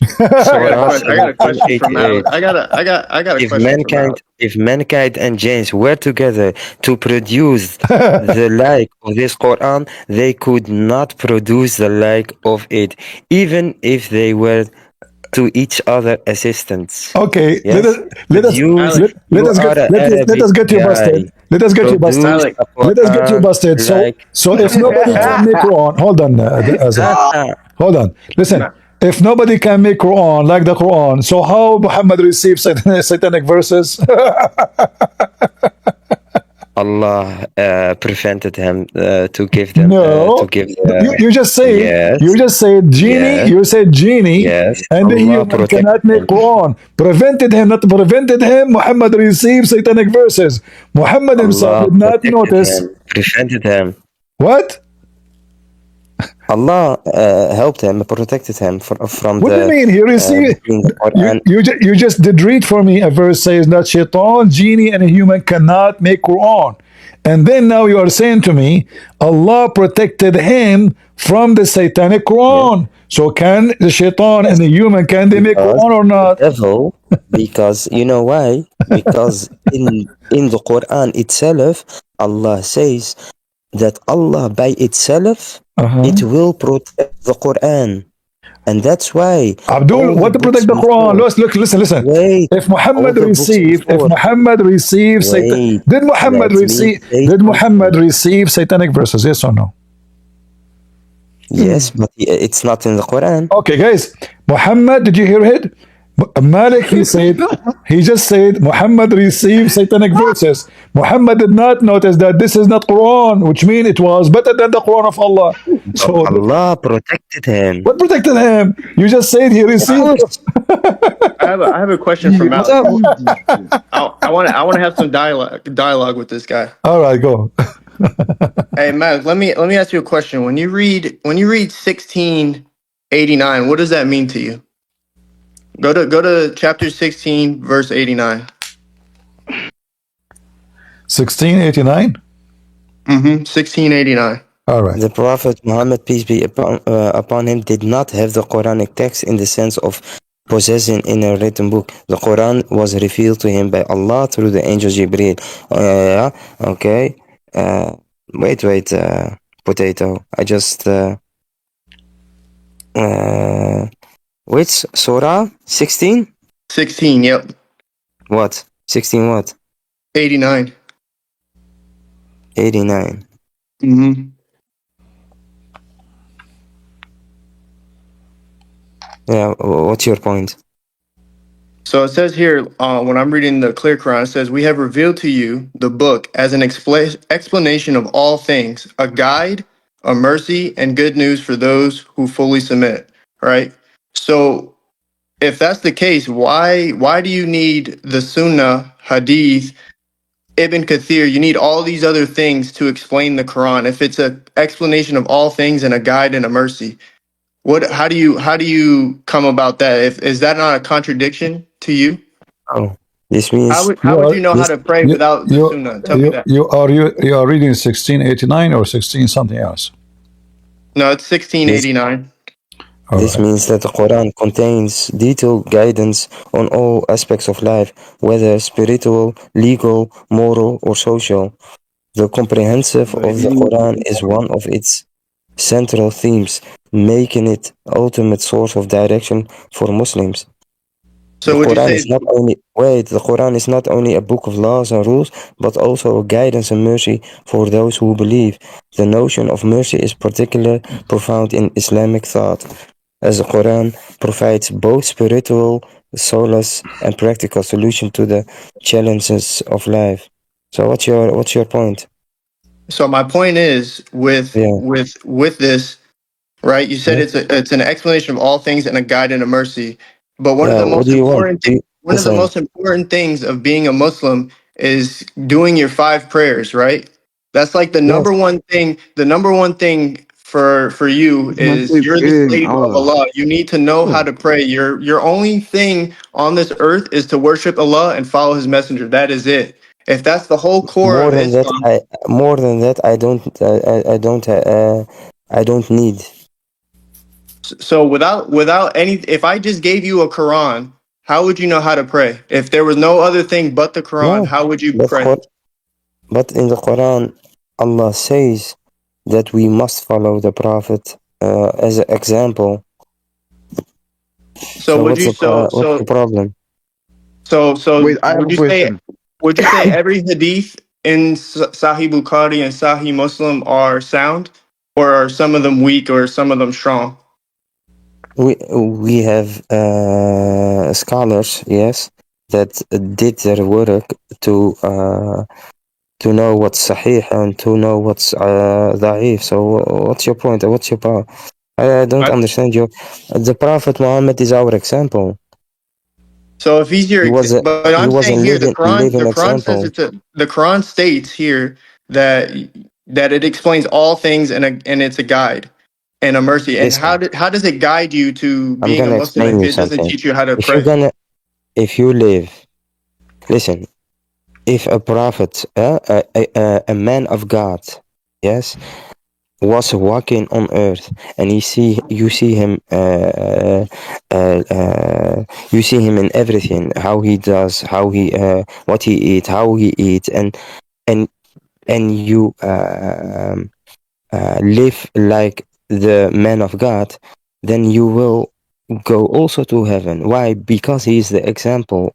D: Surah
C: I got a question from
D: 1788.
C: Alex. I got a question from Alex.
D: If mankind and jinns were together to produce the like of this Quran, they could not produce the like of it, even if they were to each other assistants.
A: okay,
D: Yes? Produce,
C: Alex,
D: you are an
A: let
D: Arabic
A: us get you busted.
D: guy.
A: Let us get you busted.
D: Produce
C: Alex,
D: a
A: Let us get you
D: Quran
A: busted.
D: like
A: So if nobody can make Quran, hold on, Azhar. Hold on. Listen,
C: no,
A: if nobody can make Quran like the Quran, so how Muhammad received satanic verses?
D: Allah prevented him to give them to
A: No,
D: give
A: you just said
D: yes,
A: genie.
D: yes,
A: You said genie,
D: yes.
A: and the
D: Allah
A: human
D: protected
A: cannot make
D: him.
A: Quran. Prevented him, not prevented him. Muhammad received satanic verses. Muhammad himself
D: Allah
A: did not
D: protected
A: notice
D: him, prevented him.
A: what.
D: Allah helped him, protected him from
A: What do you
D: the
A: mean? He received.
D: between the Quran.
A: You just did read for me a verse says that shaitan, genie, and a human cannot make Quran. And then now you are saying to me, Allah protected him from the satanic
D: Yes,
A: Quran. So can the shaitan and
D: yes,
A: the human, can they make
D: because
A: Quran or
D: the
A: not?
D: devil, because you know why? Because in the Quran itself, Allah says that Allah by itself it will protect the Quran, and that's why
A: Abdul,
D: all the
A: what to
D: books
A: protect the Quran?
D: before.
A: Listen.
D: Wait, all the books
A: If
D: before.
A: Muhammad received,
D: Wait,
A: Muhammad
D: let me
A: receive,
D: say
A: did Muhammad
D: something.
A: receive satanic verses? Yes or no?
D: Yes, but it's not in the Quran.
A: Okay, guys. Muhammad, did you hear it? Malik, he just said Muhammad received satanic verses. Muhammad did not notice that this is not Quran, which means it was better than the Quran of Allah.
D: But
A: So
D: Allah protected him.
A: what protected him? You just said he
D: Of
A: received.
D: course.
C: I have a question from
D: What's
C: Alex.
D: up?
C: I want to have some dialogue with this guy.
A: All right, go.
C: Hey, Matt, let me ask you a question. When you read 1689, what does that mean to you? Go to chapter 16, verse 89.
A: 1689.
C: 1689.
A: All right.
D: The Prophet Muhammad, peace be upon him, did not have the Quranic text in the sense of possessing in a written book. The Quran was revealed to him by Allah through the angel Jibreel. Okay. Wait, potato. I just which surah? 16?
C: 16. Yep.
D: What? 16 what?
C: 89.
D: 89. Yeah, what's your point?
C: So it says here, when I'm reading the clear Quran, it says, "We have revealed to you the book as an explanation of all things, a guide, a mercy, and good news for those who fully submit." Right. So if that's the case, why do you need the Sunnah, Hadith, Ibn Kathir? You need all these other things to explain the Quran. If it's an explanation of all things and a guide and a mercy, how do you come about that? Is that not a contradiction to you?
D: Oh, this means
C: How would you know how
D: this.
C: to pray without the Sunnah? Tell me that.
A: You are reading 1689 or 16 something else.
C: No, it's 1689.
A: All
D: This
A: right.
D: means that the Quran contains detailed guidance on all aspects of life, whether spiritual, legal, moral, or social. The comprehensive
B: But
D: of the
B: you,
D: Quran is one of its central themes, making it ultimate source of direction for Muslims. The
C: So would you
D: Quran
C: say
D: is not only the Quran is not only a book of laws and rules, but also a guidance and mercy for those who believe. The notion of mercy is particularly profound in Islamic thought, as the Quran provides both spiritual solace and practical solution to the challenges of life. So what's your point?
C: so? My point is
D: Yeah.
C: with this, right? You said
D: Yeah.
C: it's an explanation of all things and a guide and a mercy. But one of
D: Yeah.
C: the
D: What
C: most
D: do you want?
C: important one of the
D: Listen.
C: most important things of being a Muslim is doing your 5 prayers, right? That's like the
D: Yes.
C: number one thing. The number one thing for you
B: it's not
C: is
B: say
C: you're the
B: praying
C: slave of
B: Allah.
C: Allah. You need to know how
D: Yeah.
C: to pray. Your only thing on this earth is to worship Allah and follow His messenger. That is it. If that's the whole core
D: More
C: of
D: than that,
C: Islam,
D: I don't need.
C: so without any, if I just gave you a Quran, how would you know how to pray? If there was no other thing but the Quran,
D: No,
C: how would you
D: but
C: pray?
D: but in the Quran, Allah says that we must follow the Prophet as an example.
C: So
D: So
C: would you
D: what's the problem?
B: Wait, I have
C: would
B: a
C: you say
B: question.
C: every hadith in Sahih Bukhari and Sahih Muslim are sound, or are some of them weak, or some of them strong?
D: We have scholars, yes, that did their work to know what's sahih and to know what's da'if. So what's your point? What's your power? I don't
C: Right.
D: understand you. The Prophet Muhammad is our example.
C: So if he's your,
D: He was a
C: but
D: he
C: I'm
D: was a
C: saying here,
D: living
C: the Quran says
D: example.
C: the Quran states here that it explains all things, and it's a guide and a mercy. And
D: Listen,
C: how does it guide you to
D: I'm
C: being a
D: gonna
C: Muslim
D: explain
C: if
D: you
C: it doesn't
D: something.
C: teach you how to
D: If you're
C: pray?
D: gonna if you live, listen. If a prophet, a man of God, yes, was walking on earth, and you see him, you see him in everything, how he does, how he, what he eat, how he eats, and and you live like the man of God, then you will go also to heaven. Why? Because he is the example.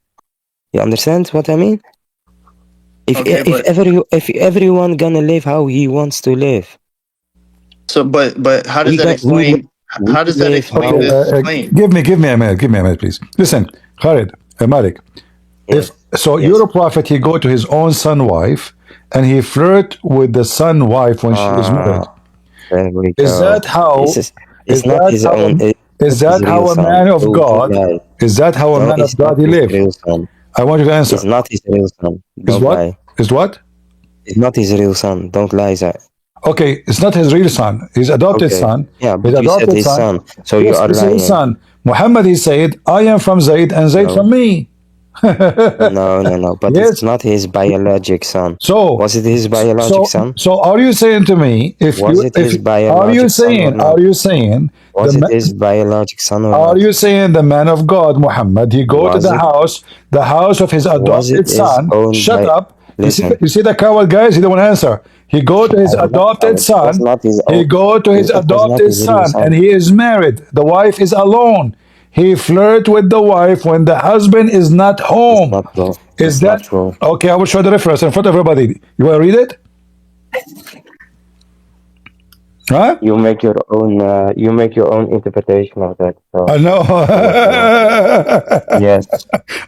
D: You understand what I mean?
C: Okay, but
D: If everyone gonna live how he wants to live,
C: but how does
D: we
C: that
D: got
C: explain?
D: we
C: How does that
D: live
C: explain
A: Okay.
D: how
C: this claim?
A: Give me a minute. Give me a minute, please. Listen, Khalid, Malik. If
D: yes
A: so, you're
D: yes
A: a prophet. He go to his own son wife, and he flirt with the son wife when she is
D: ah
A: married.
D: there we
A: Is
D: go.
A: that how?
D: It's not his own. It's
A: Is
D: not his
A: that
D: real
A: how a
D: son.
A: man of
D: Don't
A: God?
D: lie.
A: Is that how a
D: No,
A: man of
D: it's not
A: God he
D: his
A: live?
D: real son.
A: I want you to
D: It's
A: answer.
D: not his real son.
A: Is
D: Don't
A: what?
D: lie.
A: Is what?
D: It's not his real son. Don't lie, Zach.
A: Okay, it's not his real son. His adopted
D: Okay.
A: son.
D: Yeah,
A: His
D: but you said
A: adopted
D: his
A: son.
D: son, so you
A: Yes,
D: are
A: it's his
D: lying.
A: son. Muhammad, he said, I am from Zayd and Zayd
D: No,
A: from me.
D: No. But it's
A: Yes.
D: not his biologic son.
A: So,
D: Was it his biologic son?
A: so are you saying to me,
D: Was it his biologic son or not?
A: are you saying
D: Was it his biologic son or
A: are
D: not?
A: you saying the man of God, Muhammad, he go to
D: Was
A: the house of his
D: Was it
A: adopted
D: his
A: son?
D: own
A: Shut up.
D: Listen,
A: You see the coward guys? He don't want to answer. He go to his
D: I was not
A: adopted
D: coward. It was
A: son.
D: not his
A: He
D: own.
A: go to his
D: It was not
A: adopted
D: his real
A: son, and
D: son.
A: he is married. The wife is alone. He flirt with the wife when the husband is not
D: It's
A: home.
D: not true.
A: Is
D: It's
A: that
D: not true.
A: okay? I will show the reference in front of everybody. You want to read it? Huh?
D: You make your own interpretation of that. So
A: I know.
D: yes,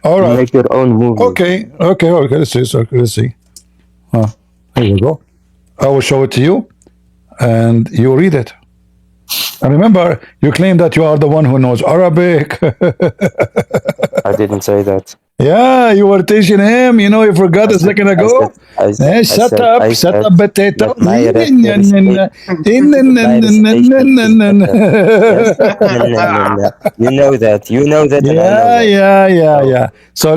A: All
D: you
A: right.
D: make your own movie.
A: Okay. Let's see. So, let's see. Here we go. I will show it to you, and you read it. And remember, you claim that you are the one who knows Arabic.
D: I didn't say that.
A: Yeah, you were teaching him. You know, you forgot a second ago. Shut up,
D: I
A: shut
D: said
A: up, potato.
D: that my recitation is better. Yes. You know that. You know that, and I know that. So,
A: Yeah. So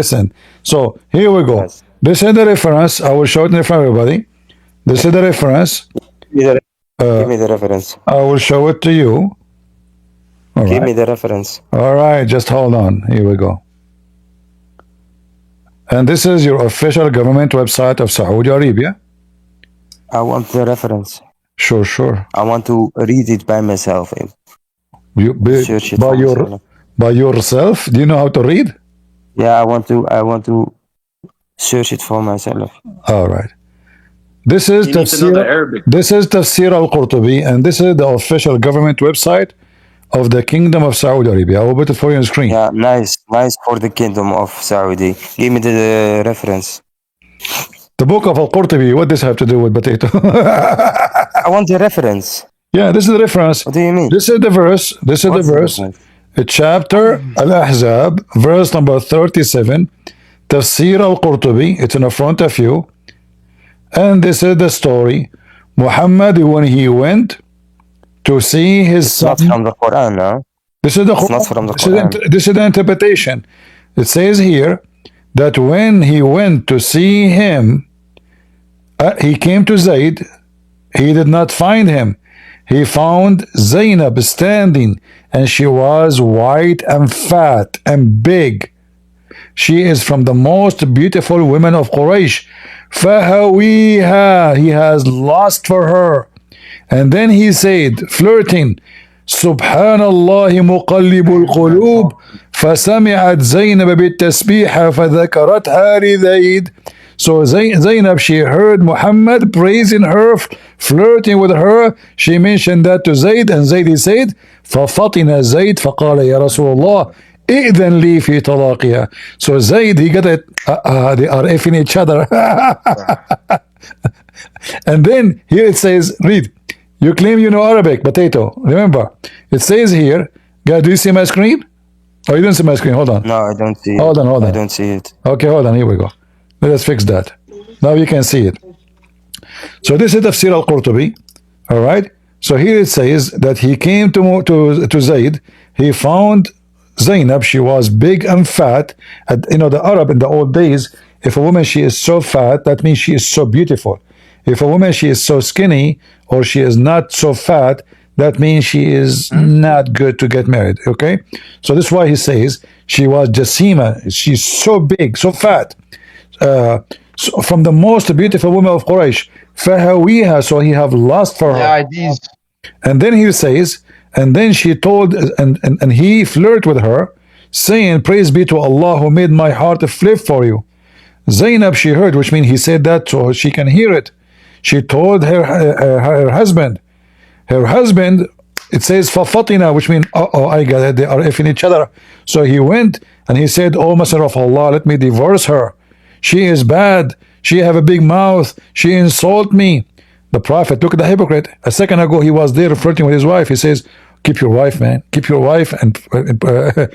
A: listen. So here we go.
D: Yes.
A: This is the reference. I will show it in front of everybody. This is the reference.
D: Give me the reference.
A: I will show it to you.
D: Give me the reference.
A: All right, just hold on. Here we go. And this is your official government website of Saudi Arabia.
D: I want the reference.
A: Sure.
D: I want to read it by myself. Search it
A: by yourself? Do you know how to read?
D: Yeah, I want to search it for myself.
A: All right. This is Tafsir al-Qurtubi, and this is the official government website of the Kingdom of Saudi Arabia. I will put it for you on the screen.
D: Yeah, nice for the Kingdom of Saudi. Give me the reference.
A: The book of al-Qurtubi, what does this have to do with potato?
D: I want the reference.
A: Yeah, this is the reference.
D: What do you mean?
A: This is the verse. Chapter Al-Ahzab, verse number 37. Tafsir al-Qurtubi. It's in the front of you. And this is the story. Muhammad, when he went to see his son.
D: Not from the Quran, no?
A: This is the Quran.
D: Not from the Quran.
A: This is the interpretation. It says here that when he went to see him, he came to Zayd. He did not find him. He found Zainab standing, and she was white and fat and big. She is from the most beautiful women of Quraysh. فَهَوِيهَا. He has lust for her. And then he said, flirting, Subhanallah مقلب القلوب فسمعت زينب بالتسبيح فذكرتها لزيد. So Zainab, she heard Muhammad praising her, flirting with her. She mentioned that to Zayd, and Zayd he said, ففطن زيد فقال يا رسول الله إذن لي في طلاقها. So Zayd, he got it. They are effing each other. And then here it says, read. You claim you know Arabic, potato. Remember, it says here, guys, do you see my screen? Oh, you don't see my screen. Hold on.
D: No, I don't see it.
A: Hold on.
D: I don't see it.
A: Okay, hold on. Here we go. Let us fix that. Now you can see it. So this is Tafsir al-Qurtubi. All right. So here it says that he came to Zayd. He found Zainab. She was big and fat. The Arab in the old days, if a woman she is so fat, that means she is so beautiful. If a woman she is so skinny or she is not so fat, that means she is not good to get married. Okay, so this is why he says she was Jasima. She's so big, so fat. So from the most beautiful woman of Quraysh, فَهَوِيهَا. So he have lust for her. And then he says, and then she told, and he flirted with her, saying, "Praise be to Allah who made my heart flip for you." Zainab, she heard, which means he said that so she can hear it. She told her husband. Her husband, it says fafatina, which means I got it. They are effing each other. So he went and he said, "Oh Messenger of Allah, let me divorce her. She is bad. She have a big mouth. She insult me." The Prophet, look at the hypocrite. A second ago he was there flirting with his wife. He says, "Keep your wife, man. Keep your wife and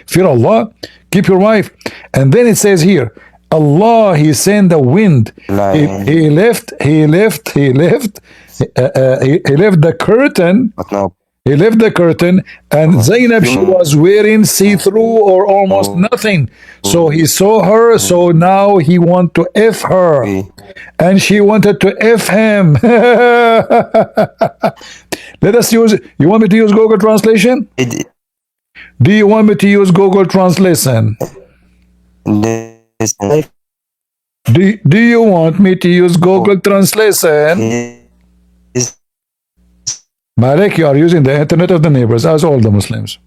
A: fear Allah. Keep your wife." And then it says here, Allah, he sent the wind. He left the curtain.
D: But no.
A: He left the curtain, and Zainab, she was wearing see-through or almost nothing. So he saw her, so now he want to F her. And she wanted to F him. Let us use, you want me to use Google Translation? Do you want me to use Google Translation? Do you want me to use Google Translation? Malik, you are using the internet of the neighbors, as all the Muslims.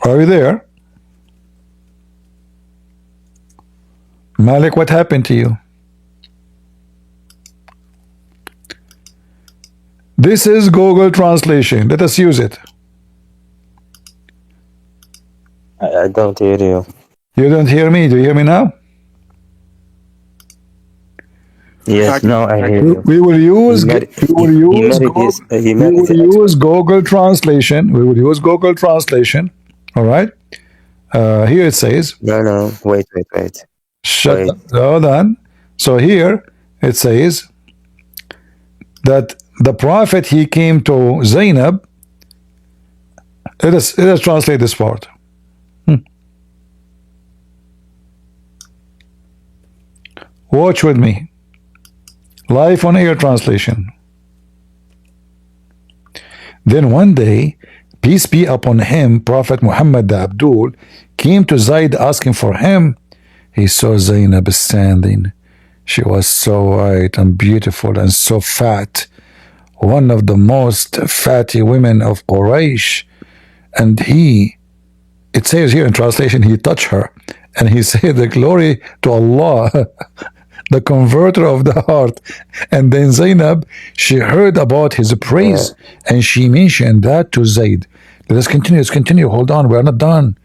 A: Are you there? Malik, what happened to you? This is Google Translation. Let us use it.
D: I don't hear you.
A: You don't hear me. Do you hear me now?
D: Yes, now I hear you.
A: We will use Google Translation. We will use Google Translation. All right. Here it says.
D: No. Wait.
A: Shut up. Hold on. So here it says that the prophet, he came to Zainab. Let us translate this part. Watch with me. Live on air translation. Then one day, peace be upon him, Prophet Muhammad the Abdul came to Zayd asking for him. He saw Zainab standing. She was so white and beautiful and so fat, one of the most fatty women of Quraysh. And it says here in translation, he touched her and he said, the glory to Allah, the converter of the heart. And then Zainab, she heard about his praise and she mentioned that to Zayd. Let's continue. Hold on, we're not done.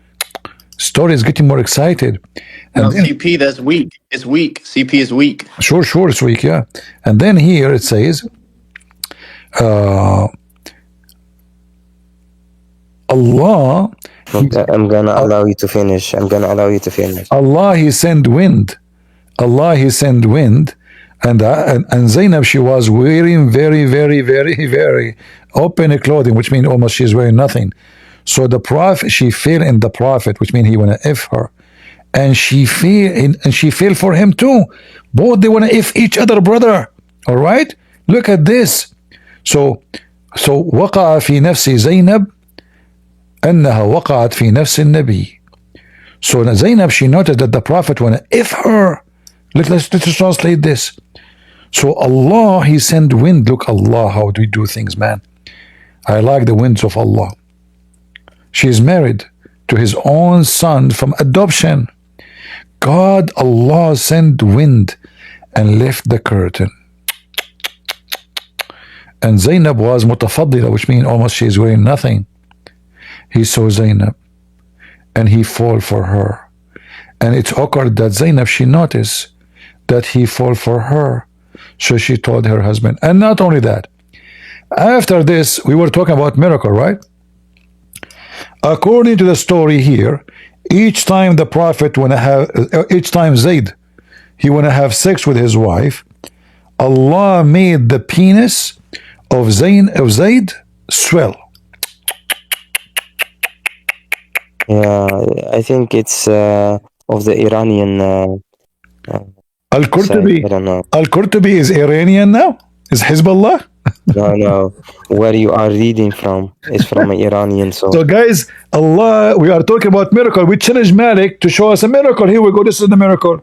A: Story is getting more excited. And
C: then, CP, that's weak. It's weak. CP is weak.
A: Sure, it's weak, yeah. And then here it says, Allah.
D: I'm gonna allow you to finish.
A: Allah, he sent wind. And Zainab, she was wearing very, very, very, very open clothing, which means almost she's wearing nothing. So the prophet, she fell in the prophet, which means he want to F her. And she fell for him too. Both they want to F each other, brother. All right? Look at this. So وقع في نفس زينب أنها وقعت في نفس النبي. So Zainab, she noticed that the prophet want to F her. Let's translate this. So Allah, he sent wind. Look, Allah, how do we do things, man? I like the winds of Allah. She is married to his own son from adoption. God, Allah sent wind and left the curtain. And Zainab was mutafaddila, which means almost she is wearing nothing. He saw Zainab and he fall for her. And it's awkward that Zainab, she noticed that he fall for her. So she told her husband. And not only that, after this, we were talking about miracle, right? According to the story here, each time the prophet each time Zayd, he want to have sex with his wife, Allah made the penis of Zayd swell.
D: Yeah, I think it's of the Iranian
A: Al-Qurtubi.
D: I don't know.
A: Al-Qurtubi is Iranian now? Is Hezbollah?
D: No. Where you are reading from is from an Iranian source.
A: So guys, Allah, we are talking about miracle. We challenge Malik to show us a miracle. Here we go. This is the miracle.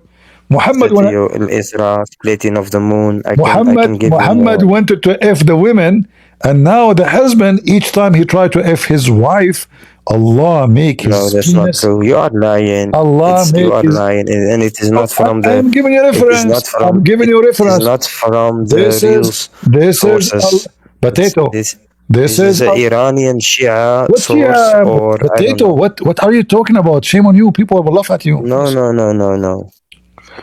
A: Muhammad
D: Al-Isra, splitting of the moon.
A: Muhammad wanted to F the women, and now the husband, each time he tried to F his wife, Allah make his
D: No, that's
A: penis.
D: not true. You are lying. You are lying, and it is not from the.
A: I'm giving you reference. I'm giving you reference.
D: It's not from the
A: this
D: sources.
A: Is potato.
D: This is an Iranian Shia source, or
A: potato. What are you talking about? Shame on you. People will laugh at you.
D: No.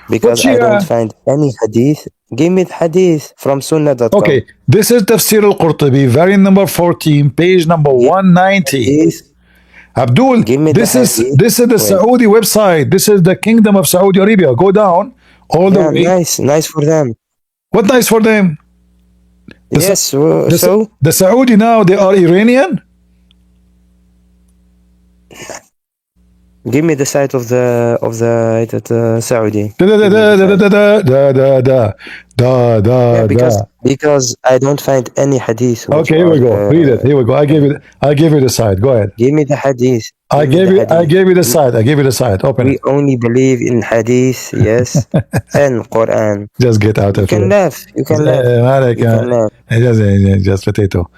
D: Because I don't find any hadith. Give me the hadith from Sunnah.com.
A: Okay, this is Tafsir al-Qurtubi, variant number 14, page number 190. Abdul, this is the Saudi website. This is the Kingdom of Saudi Arabia. Go down all the way.
D: Nice for them.
A: What nice for them? The, Sa-
D: Yes.
A: the, Sa-
D: So
A: the Saudi now, they are Iranian?
D: give me the side of the Saudi.
A: Da da da
D: Give me
A: da
D: the
A: da
D: side.
A: da da da da da da da
D: Yeah,
A: da.
D: because I don't find any hadith which
A: Okay, here
D: are.
A: we go. Read it. Here we go. I gave you the side. Go ahead.
D: Give me the hadith.
A: I
D: Give me
A: gave
D: the
A: you I
D: hadith.
A: gave you the side. I gave you the side. Open
D: We
A: it.
D: only believe in hadith, yes, and Quran.
A: Just get out
D: You
A: of
D: can
A: here.
D: laugh. You can laugh.
A: Malik,
D: You can laugh.
A: just potato.